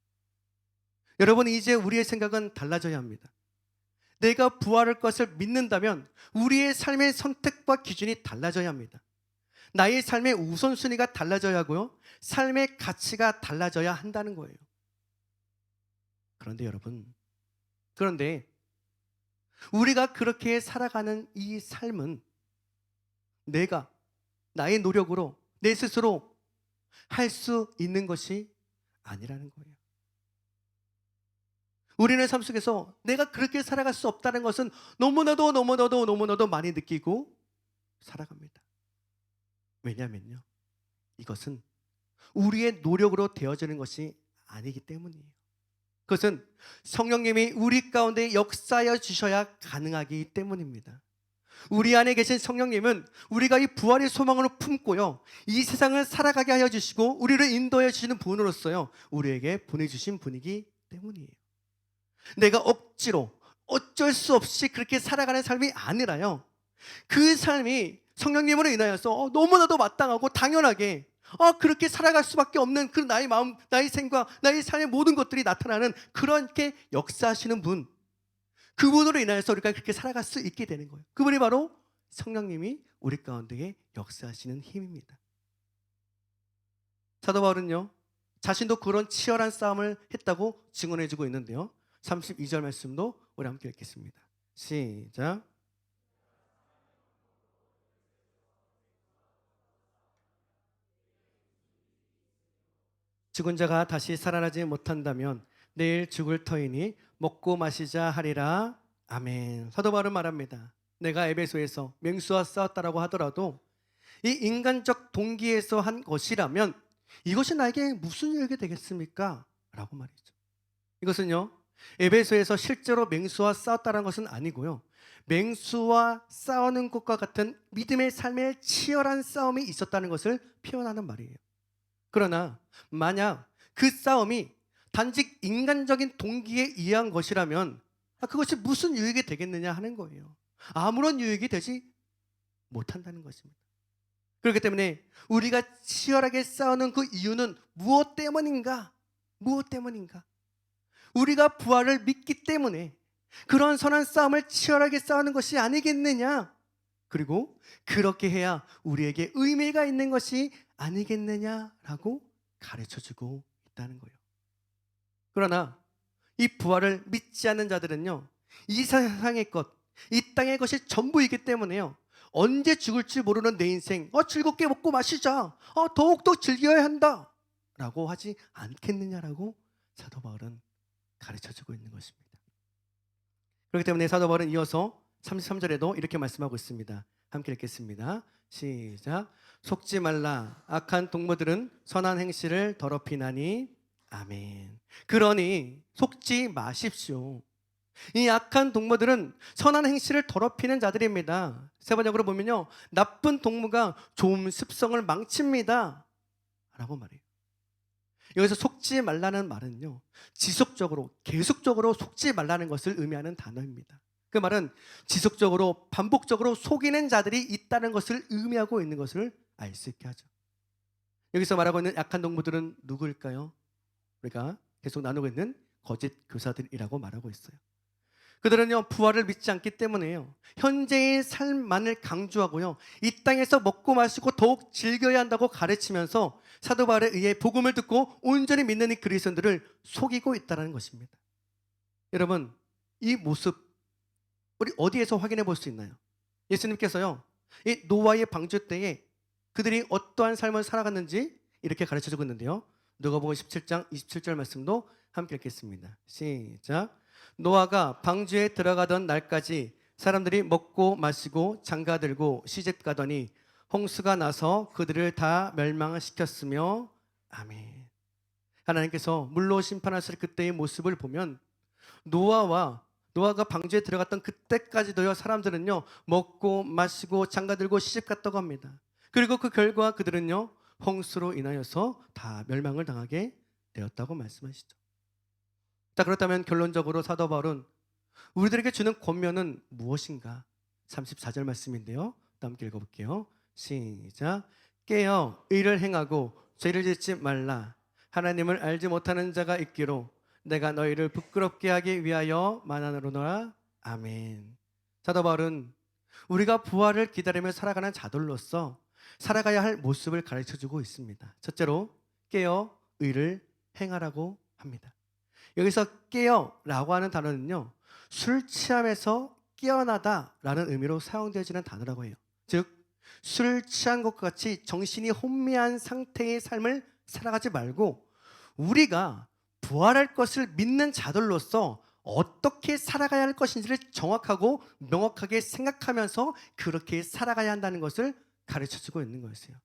여러분, 이제 우리의 생각은 달라져야 합니다. 내가 부활할 것을 믿는다면 우리의 삶의 선택과 기준이 달라져야 합니다. 나의 삶의 우선순위가 달라져야 하고요, 삶의 가치가 달라져야 한다는 거예요. 그런데 여러분, 우리가 그렇게 살아가는 이 삶은 내가 나의 노력으로 내 스스로 할 수 있는 것이 아니라는 거예요. 우리는 삶 속에서 내가 그렇게 살아갈 수 없다는 것은 너무나도 많이 느끼고 살아갑니다. 왜냐하면요, 이것은 우리의 노력으로 되어지는 것이 아니기 때문이에요. 그것은 성령님이 우리 가운데 역사하여 주셔야 가능하기 때문입니다. 우리 안에 계신 성령님은 우리가 이 부활의 소망으로 품고요, 이 세상을 살아가게 하여 주시고 우리를 인도해 주시는 분으로서요, 우리에게 보내주신 분이기 때문이에요. 내가 억지로 어쩔 수 없이 그렇게 살아가는 삶이 아니라요, 그 삶이 성령님으로 인하여서 너무나도 마땅하고 당연하게 그렇게 살아갈 수밖에 없는 그 나의 마음, 나의 생각, 나의 삶의 모든 것들이 나타나는 그렇게 역사하시는 분, 그분으로 인하여서 우리가 그렇게 살아갈 수 있게 되는 거예요. 그분이 바로 성령님이 우리 가운데에 역사하시는 힘입니다. 사도 바울은요, 자신도 그런 치열한 싸움을 했다고 증언해주고 있는데요, 32절 말씀도 우리 함께 읽겠습니다. 시작. 죽은 자가 다시 살아나지 못한다면 내일 죽을 터이니 먹고 마시자 하리라. 아멘. 사도 바울은 말합니다. 내가 에베소에서 맹수와 싸웠다라고 하더라도 이 인간적 동기에서 한 것이라면 이것이 나에게 무슨 유익이 되겠습니까? 라고 말이죠. 이것은요, 에베소에서 실제로 맹수와 싸웠다는 것은 아니고요, 맹수와 싸우는 것과 같은 믿음의 삶의 치열한 싸움이 있었다는 것을 표현하는 말이에요. 그러나 만약 그 싸움이 단지 인간적인 동기에 의한 것이라면 그것이 무슨 유익이 되겠느냐 하는 거예요. 아무런 유익이 되지 못한다는 것입니다. 그렇기 때문에 우리가 치열하게 싸우는 그 이유는 무엇 때문인가? 무엇 때문인가? 우리가 부활을 믿기 때문에 그런 선한 싸움을 치열하게 싸우는 것이 아니겠느냐? 그리고 그렇게 해야 우리에게 의미가 있는 것이 아니겠느냐라고 가르쳐주고 있다는 거예요. 그러나 이 부활을 믿지 않는 자들은요, 이 세상의 것, 이 땅의 것이 전부이기 때문에요, 언제 죽을지 모르는 내 인생 즐겁게 먹고 마시자, 더욱더 즐겨야 한다 라고 하지 않겠느냐라고 사도 바울은 가르쳐주고 있는 것입니다. 그렇기 때문에 사도 바울은 이어서 33절에도 이렇게 말씀하고 있습니다. 함께 읽겠습니다. 시작. 속지 말라. 악한 동무들은 선한 행실을 더럽히나니. 아멘. 그러니 속지 마십시오. 이 악한 동무들은 선한 행실을 더럽히는 자들입니다. 세 번역으로 보면요, 나쁜 동무가 좋은 습성을 망칩니다 라고 말해요. 여기서 속지 말라는 말은요, 지속적으로 계속적으로 속지 말라는 것을 의미하는 단어입니다. 그 말은 지속적으로 반복적으로 속이는 자들이 있다는 것을 의미하고 있는 것을 알 수 있게 하죠. 여기서 말하고 있는 악한 동무들은 누구일까요? 우리가 계속 나누고 있는 거짓 교사들이라고 말하고 있어요. 그들은요, 부활을 믿지 않기 때문에요, 현재의 삶만을 강조하고요, 이 땅에서 먹고 마시고 더욱 즐겨야 한다고 가르치면서 사도 바울에 의해 복음을 듣고 온전히 믿는 이 그리스도인들을 속이고 있다는 것입니다. 여러분, 이 모습 우리 어디에서 확인해 볼 수 있나요? 예수님께서요, 이 노아의 방주 때에 그들이 어떠한 삶을 살아갔는지 이렇게 가르쳐주고 있는데요, 누가복음 17장 27절 말씀도 함께 읽겠습니다. 시작. 노아가 방주에 들어가던 날까지 사람들이 먹고 마시고 장가들고 시집가더니 홍수가 나서 그들을 다 멸망시켰으며. 아멘. 하나님께서 물로 심판하실 그때의 모습을 보면 노아가 방주에 들어갔던 그때까지도요, 사람들은요 먹고 마시고 장가들고 시집갔다고 합니다. 그리고 그 결과 그들은요 홍수로 인하여서 다 멸망을 당하게 되었다고 말씀하시죠. 자, 그렇다면 결론적으로 사도 바울은 우리들에게 주는 권면은 무엇인가? 34절 말씀인데요, 또 함께 읽어볼게요. 시작. 깨어 의를 행하고 죄를 짓지 말라. 하나님을 알지 못하는 자가 있기로 내가 너희를 부끄럽게 하기 위하여 만하노라. 아멘. 사도 바울은 우리가 부활을 기다리며 살아가는 자들로서 살아가야 할 모습을 가르쳐주고 있습니다. 첫째로 깨어 의를 행하라고 합니다. 여기서 깨어라고 하는 단어는요, 술 취함에서 깨어나다라는 의미로 사용되어지는 단어라고 해요. 즉, 술 취한 것과 같이 정신이 혼미한 상태의 삶을 살아가지 말고 우리가 부활할 것을 믿는 자들로서 어떻게 살아가야 할 것인지를 정확하고 명확하게 생각하면서 그렇게 살아가야 한다는 것을 가르쳐주고 있는 거였어요.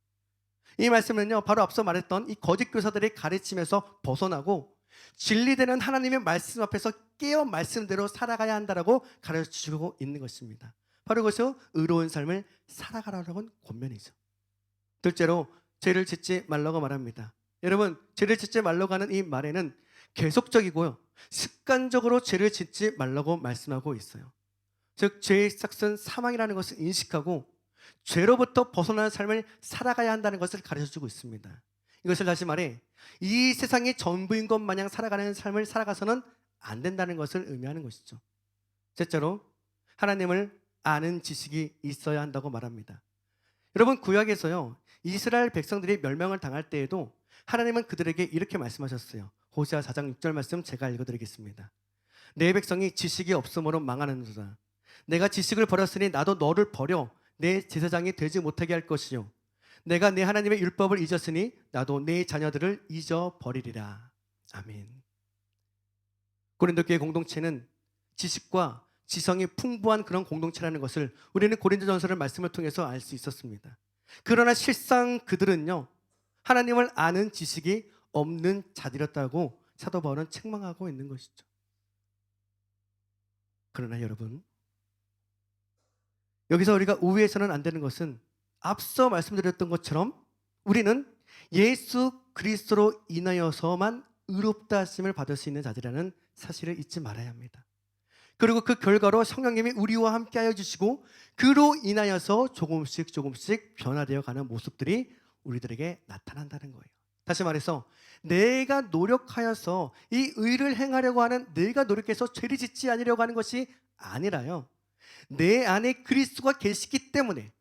이 말씀은요, 바로 앞서 말했던 이 거짓 교사들의 가르침에서 벗어나고 진리되는 하나님의 말씀 앞에서 깨어 말씀대로 살아가야 한다라고 가르쳐주고 있는 것입니다. 바로 그것이 의로운 삶을 살아가라는 권면이죠. 둘째로 죄를 짓지 말라고 말합니다. 여러분, 죄를 짓지 말라고 하는 이 말에는 계속적이고요, 습관적으로 죄를 짓지 말라고 말씀하고 있어요. 즉, 죄의 시작은 사망이라는 것을 인식하고 죄로부터 벗어나는 삶을 살아가야 한다는 것을 가르쳐주고 있습니다. 이것을 다시 말해 이 세상의 전부인 것 마냥 살아가는 삶을 살아가서는 안 된다는 것을 의미하는 것이죠. 셋째로 하나님을 아는 지식이 있어야 한다고 말합니다. 여러분, 구약에서요, 이스라엘 백성들이 멸망을 당할 때에도 하나님은 그들에게 이렇게 말씀하셨어요. 호세아 4장 6절 말씀 제가 읽어드리겠습니다. 내 백성이 지식이 없으므로 망하는도다. 내가 지식을 버렸으니 나도 너를 버려 내 제사장이 되지 못하게 할 것이요, 내가 내 하나님의 율법을 잊었으니 나도 내 자녀들을 잊어버리리라. 아멘. 고린도 교회 공동체는 지식과 지성이 풍부한 그런 공동체라는 것을 우리는 고린도전서를 말씀을 통해서 알 수 있었습니다. 그러나 실상 그들은요, 하나님을 아는 지식이 없는 자들이었다고 사도 바울은 책망하고 있는 것이죠. 그러나 여러분, 여기서 우리가 우회해서는 안 되는 것은 앞서 말씀드렸던 것처럼 우리는 예수 그리스도로 인하여서만 의롭다 하심을 받을 수 있는 자들이라는 사실을 잊지 말아야 합니다. 그리고 그 결과로 성령님이 우리와 함께 하여 주시고 그로 인하여서 조금씩 변화되어 가는 모습들이 우리들에게 나타난다는 거예요. 다시 말해서 내가 노력하여서 이 의를 행하려고 하는, 내가 노력해서 죄를 짓지 않으려고 하는 것이 아니라요, 내 안에 그리스도가 계시기 때문에,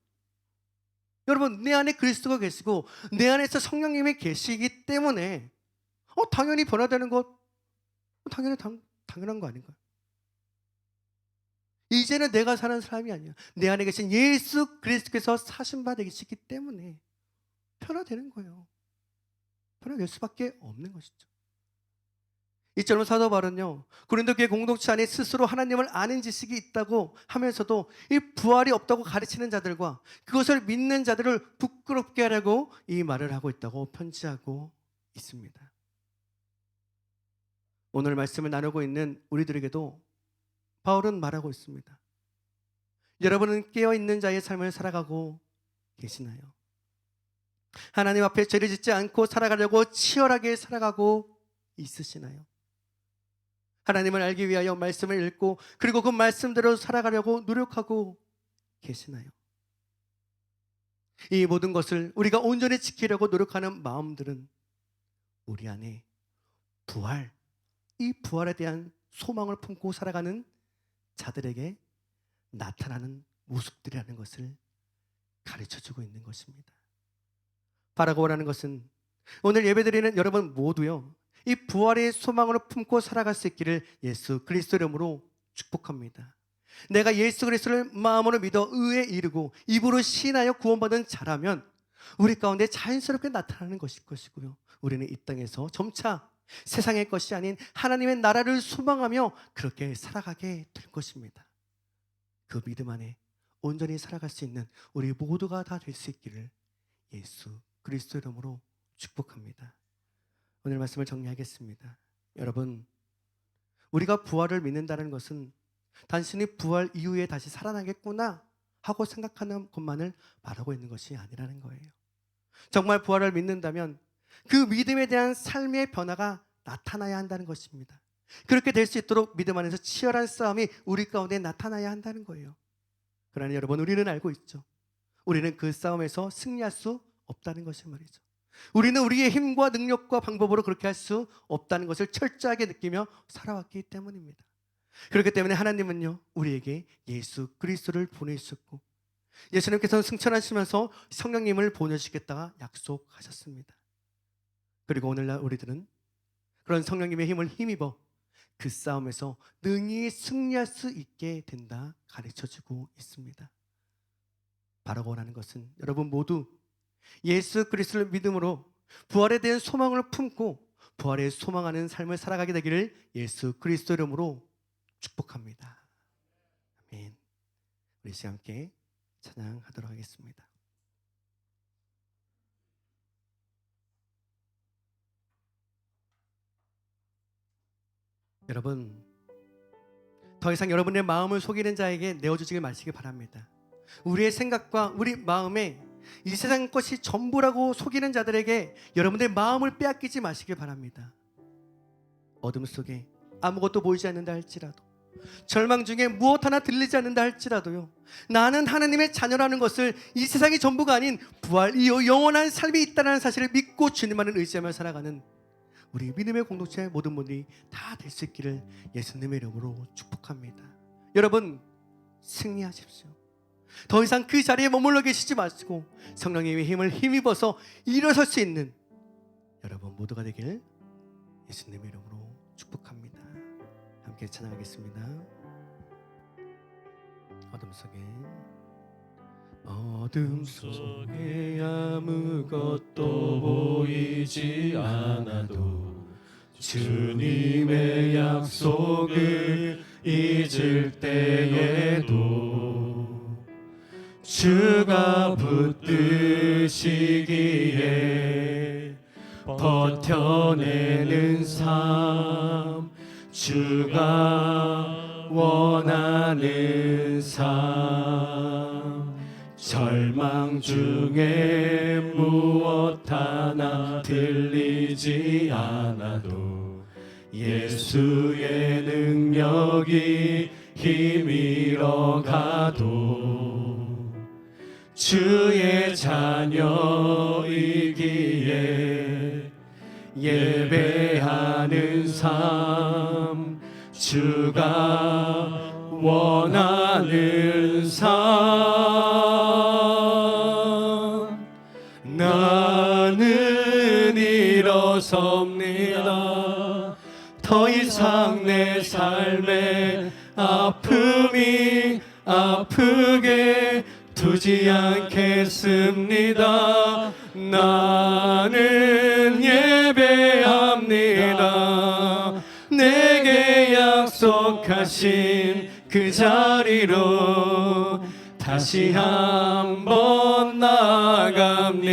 여러분, 내 안에 그리스도가 계시고 내 안에서 성령님이 계시기 때문에 당연히 변화되는 것, 당연한 거 아닌가요? 이제는 내가 사는 사람이 아니야. 내 안에 계신 예수 그리스도께서 사신 바 되시기 때문에 변화되는 거예요. 변화될 수밖에 없는 것이죠. 이처럼 사도 바울은요, 고린도 교회 공동체 안에 스스로 하나님을 아는 지식이 있다고 하면서도 이 부활이 없다고 가르치는 자들과 그것을 믿는 자들을 부끄럽게 하려고 이 말을 하고 있다고 편지하고 있습니다. 오늘 말씀을 나누고 있는 우리들에게도 바울은 말하고 있습니다. 여러분은 깨어있는 자의 삶을 살아가고 계시나요? 하나님 앞에 죄를 짓지 않고 살아가려고 치열하게 살아가고 있으시나요? 하나님을 알기 위하여 말씀을 읽고 그리고 그 말씀대로 살아가려고 노력하고 계시나요? 이 모든 것을 우리가 온전히 지키려고 노력하는 마음들은 우리 안에 부활, 이 부활에 대한 소망을 품고 살아가는 자들에게 나타나는 모습들이라는 것을 가르쳐주고 있는 것입니다. 바라고 원하는 것은 오늘 예배드리는 여러분 모두요, 이 부활의 소망으로 품고 살아갈 수 있기를 예수 그리스도 이름으로 축복합니다. 내가 예수 그리스도를 마음으로 믿어 의에 이르고 입으로 시인하여 구원받은 자라면 우리 가운데 자연스럽게 나타나는 것일 것이고요, 우리는 이 땅에서 점차 세상의 것이 아닌 하나님의 나라를 소망하며 그렇게 살아가게 될 것입니다. 그 믿음 안에 온전히 살아갈 수 있는 우리 모두가 다 될 수 있기를 예수 그리스도 이름으로 축복합니다. 오늘 말씀을 정리하겠습니다. 여러분, 우리가 부활을 믿는다는 것은 단순히 부활 이후에 다시 살아나겠구나 하고 생각하는 것만을 말하고 있는 것이 아니라는 거예요. 정말 부활을 믿는다면 그 믿음에 대한 삶의 변화가 나타나야 한다는 것입니다. 그렇게 될 수 있도록 믿음 안에서 치열한 싸움이 우리 가운데 나타나야 한다는 거예요. 그러나 여러분, 우리는 알고 있죠. 우리는 그 싸움에서 승리할 수 없다는 것을 말이죠. 우리는 우리의 힘과 능력과 방법으로 그렇게 할 수 없다는 것을 철저하게 느끼며 살아왔기 때문입니다. 그렇기 때문에 하나님은요, 우리에게 예수 그리스도를 보내주셨고 예수님께서는 승천하시면서 성령님을 보내주시겠다가 약속하셨습니다. 그리고 오늘날 우리들은 그런 성령님의 힘을 힘입어 그 싸움에서 능히 승리할 수 있게 된다 가르쳐주고 있습니다. 바라고 원하는 것은 여러분 모두 예수 그리스도를 믿음으로 부활에 대한 소망을 품고 부활에 소망하는 삶을 살아가게 되기를 예수 그리스도 이름으로 축복합니다. 아멘. 우리 시간 함께 찬양하도록 하겠습니다. 여러분, 더 이상 여러분의 마음을 속이는 자에게 내어주지 마시기 바랍니다. 우리의 생각과 우리 마음에 이 세상 것이 전부라고 속이는 자들에게 여러분의 마음을 빼앗기지 마시기 바랍니다. 어둠 속에 아무것도 보이지 않는다 할지라도, 절망 중에 무엇 하나 들리지 않는다 할지라도요, 나는 하나님의 자녀라는 것을, 이 세상이 전부가 아닌 부활 이후 영원한 삶이 있다는 사실을 믿고 주님만을 의지하며 살아가는 우리 믿음의 공동체 모든 분들이 다 될 수 있기를 예수님의 이름으로 축복합니다. 여러분, 승리하십시오. 더 이상 그 자리에 머물러 계시지 마시고 성령님의 힘을 힘입어서 일어설 수 있는 여러분 모두가 되길 예수님의 이름으로 축복합니다. 함께 찬양하겠습니다. 어둠 속에 아무것도 보이지 않아도 주님의 약속을 잊을 때에도 주가 붙드시기에 버텨내는 삶, 주가 원하는 삶, 절망 중에 무엇 하나 들리지 않아도 예수의 능력이 힘이러 가도 주의 자녀이기에 예배하는 삶, 주가 원하는 삶, 나는 일어섭니다. 더 이상 내 삶에 아픔이 아프게 두지 않겠습니다. 나는 예배합니다. 내게 약속하신 그 자리로 다시 한번 나아갑니다.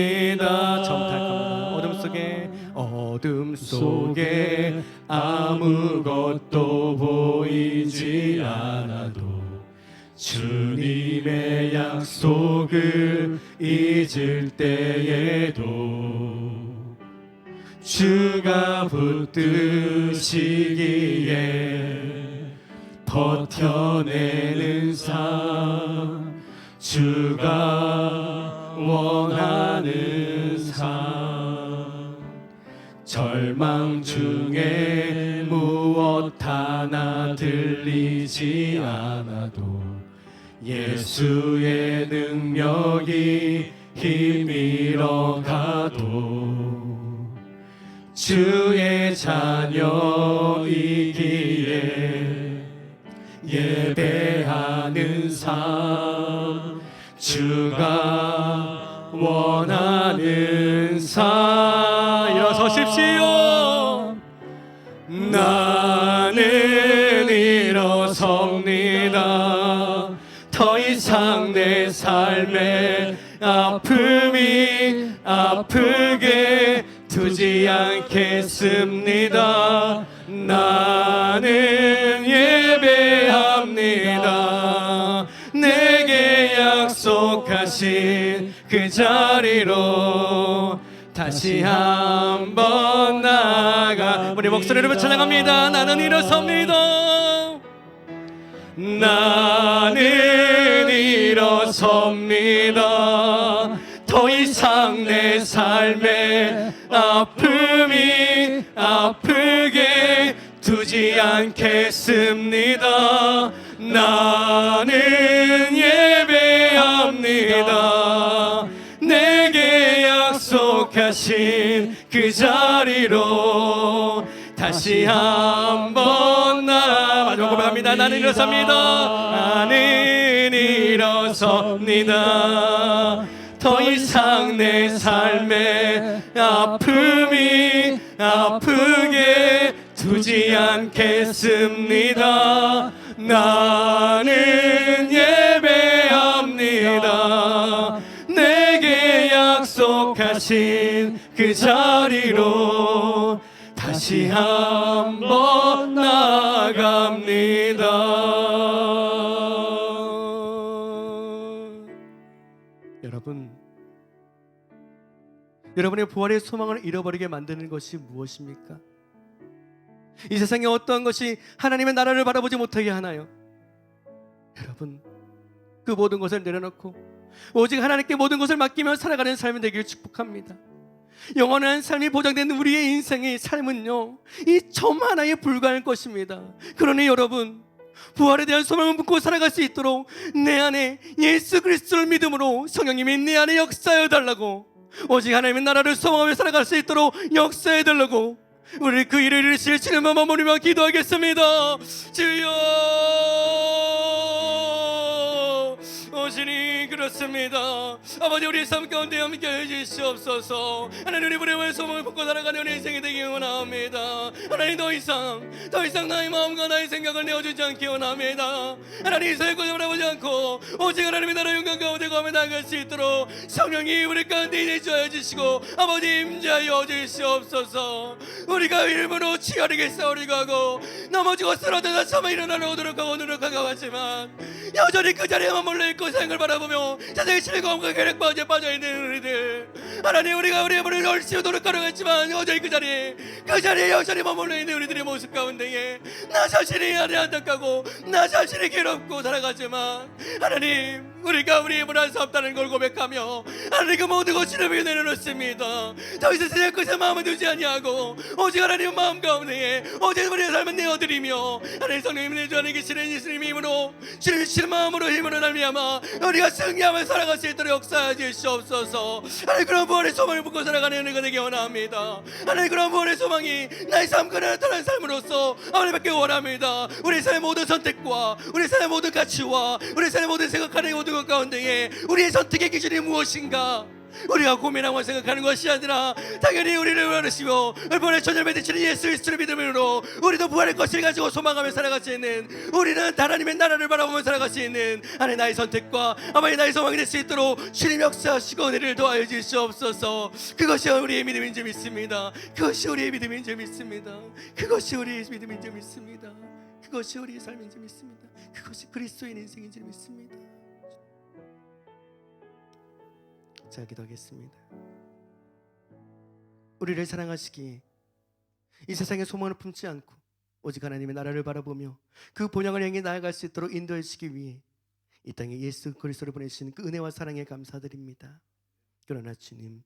정탈합니다. 어둠 속에 아무것도 보이지 않아도 주님의 약속을 잊을 때에도 주가 붙드시기에 버텨내는 삶, 주가 원하는 삶, 절망 중에 무엇 하나 들리지 않아도 예수의 능력이 힘이러 가도 주의 자녀이기에 예배하는 삶, 주가 원하는 삶. 일어서십시오. 나는 일어섭니다. 더 이상 내 삶에 아픔이 아프게 두지 않겠습니다. 나는 예배합니다. 내게 약속하신 그 자리로 다시 한번 나아가. 우리 목소리로 찬양합니다. 나는 일어섭니다. 나는 일어섭니다. 더 이상 내 삶에 아픔이 아프게 두지 않겠습니다. 나는 예배합니다. 내게 약속하신 그 자리로 다시 한번 마지막 고백합니다. 나는 일어섭니다. 나는 일어섭니다. 더 이상 내 삶에 아픔이 아프게 두지 않겠습니다. 나는 예배합니다. 내게 약속하신 그 자리로 다시 한번 나아갑니다. 여러분의 부활의 소망을 잃어버리게 만드는 것이 무엇입니까? 이 세상에 어떠한 것이 하나님의 나라를 바라보지 못하게 하나요? 여러분, 그 모든 것을 내려놓고 오직 하나님께 모든 것을 맡기며 살아가는 삶이 되기를 축복합니다. 영원한 삶이 보장된 우리의 인생의 삶은요, 이 점 하나에 불과할 것입니다. 그러니 여러분, 부활에 대한 소망을 묻고 살아갈 수 있도록 내 안에 예수 그리스도를 믿음으로 성령님이 내 안에 역사해 달라고, 오직 하나님의 나라를 소망하며 살아갈 수 있도록 역사해 달라고 우리 그 일을 이루실 주님만 머무르며 기도하겠습니다. 주여, 오시니 그렇습니다. 아버지, 우리 삶 가운데 함께 해주시옵소서. 하나님, 우리 부름의 소망을 품고 살아가는 우리 인생이 되기 원합니다. 하나님, 더 이상 나의 마음과 나의 생각을 내어주지 않기 원합니다. 하나님, 이사의 것을 바라보지 않고 오직 하나님의 나라 영광 가운데 거하며 나아갈 수 있도록 성령이 우리 가운데 인해주어 주시고 아버지 임재하여 주시옵소서. 우리가 일부러 치열하게 싸우려고 하고 넘어지고 쓰러져서 참아 일어나려 오도록 하고 노력하고 하지만 여전히 그 자리에만 몰려있고 생을 바라보며 세상의 즐거움과 괴력과 빠져있는 우리들, 하나님, 우리가 우리의 몸을 얼씨워 노력하려고 했지만 여전히 그 자리에 여전히 머물러 있는 우리들의 모습 가운데에 나 자신이 안타깝고 나 자신이 괴롭고 살아가지만, 하나님, 우리가 우리의 힘을 할 수 없다는 걸 고백하며 하나님 그 모든 것을 위해 내려놓습니다. 더 이상 세상 것에 마음을 두지 아니하고 오직 하나님 마음 가운데에 오직 우리의 삶을 내어드리며, 하나님 성령님 내 주 안에 계시는 예수님의 힘으로, 주님의 신 마음으로 힘으로 날미암아 우리가 승리하며 살아갈 수 있도록 역사해 주시옵소서. 하나님, 그런 부활의 소망을 붙고 살아가는 은혜가 되기 원합니다. 하나님, 그런 부활의 소망이 나의 삶과 나타난 삶으로서 하나님께 원합니다. 우리 삶의 모든 선택과 우리 삶의 모든 가치와 우리 삶의 모든 생각하는 모든 것 가운데에 우리의 선택의 기준이 무엇인가 우리가 고민하고 생각하는 것이 아니라 당연히 우리를 원하시고 부활의 전열매 되시는 예수 그리스도를 믿음으로 우리도 부활의 것을 가지고 소망하며 살아갈 수 있는, 우리는 하나님의 나라를 바라보며 살아갈 수 있는 하나님 나의 선택과 아버지 나의 소망이 될 수 있도록 주님 역사하시고 은혜를 도와여 주시옵소서. 그것이 우리의 믿음인 줄 믿습니다. 그것이 우리의 믿음인 줄 믿습니다. 그것이 우리의 믿음인 줄 믿습니다. 그것이 우리의 삶인 줄 믿습니다. 그것이 그리스도인 인생인 줄 믿습니다. 자, 기도하겠습니다. 우리를 사랑하시기에 이 세상의 소망을 품지 않고 오직 하나님의 나라를 바라보며 그 본향을 향해 나아갈 수 있도록 인도해 주시기 위해 이 땅에 예수 그리스도를 보내신 그 은혜와 사랑에 감사드립니다. 그러나 주님,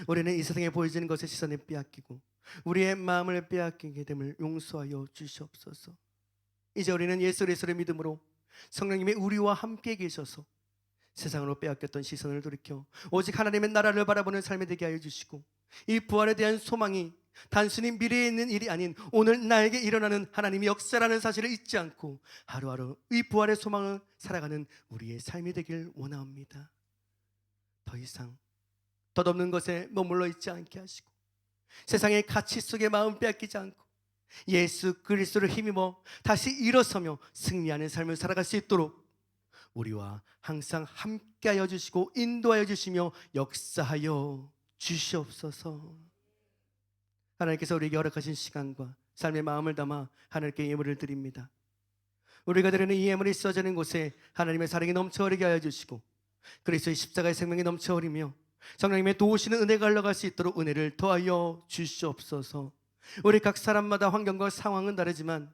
우리는 이 세상에 보여지는 것에 시선을 빼앗기고 우리의 마음을 빼앗기게 됨을 용서하여 주시옵소서. 이제 우리는 예수 그리스도를 믿음으로 성령님이 우리와 함께 계셔서 세상으로 빼앗겼던 시선을 돌이켜 오직 하나님의 나라를 바라보는 삶이 되게 하여 주시고, 이 부활에 대한 소망이 단순히 미래에 있는 일이 아닌 오늘 나에게 일어나는 하나님의 역사라는 사실을 잊지 않고 하루하루 이 부활의 소망을 살아가는 우리의 삶이 되길 원합니다. 더 이상 덧없는 것에 머물러 있지 않게 하시고 세상의 가치 속에 마음 빼앗기지 않고 예수 그리스도를 힘입어 다시 일어서며 승리하는 삶을 살아갈 수 있도록 우리와 항상 함께하여 주시고 인도하여 주시며 역사하여 주시옵소서. 하나님께서 우리에게 허락하신 시간과 삶의 마음을 담아 하나님께 예물을 드립니다. 우리가 드리는 이 예물이 쏟아지는 곳에 하나님의 사랑이 넘쳐 흐르게 하여 주시고 그리스도의 십자가의 생명이 넘쳐 흐르며 성령님의 도우시는 은혜가 흘러갈 수 있도록 은혜를 더하여 주시옵소서. 우리 각 사람마다 환경과 상황은 다르지만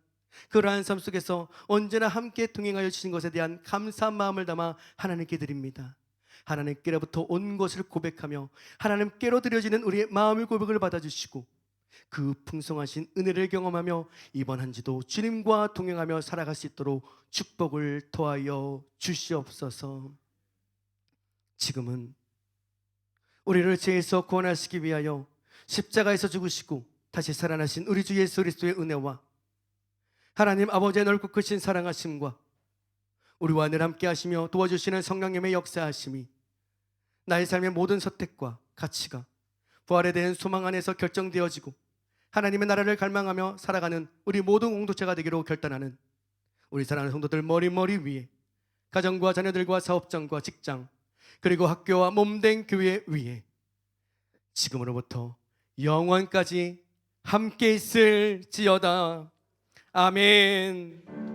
그러한 삶 속에서 언제나 함께 동행하여 주신 것에 대한 감사한 마음을 담아 하나님께 드립니다. 하나님께로부터 온 것을 고백하며 하나님께로 드려지는 우리의 마음의 고백을 받아주시고 그 풍성하신 은혜를 경험하며 이번 한 주도 주님과 동행하며 살아갈 수 있도록 축복을 더하여 주시옵소서. 지금은 우리를 죄에서 구원하시기 위하여 십자가에서 죽으시고 다시 살아나신 우리 주 예수 그리스도의 은혜와 하나님 아버지의 넓고 크신 사랑하심과 우리와 늘 함께 하시며 도와주시는 성령님의 역사하심이 나의 삶의 모든 선택과 가치가 부활에 대한 소망 안에서 결정되어지고 하나님의 나라를 갈망하며 살아가는 우리 모든 공동체가 되기로 결단하는 우리 사랑하는 성도들 머리 위에 가정과 자녀들과 사업장과 직장 그리고 학교와 몸된 교회 위에 지금으로부터 영원까지 함께 있을지어다. 아멘.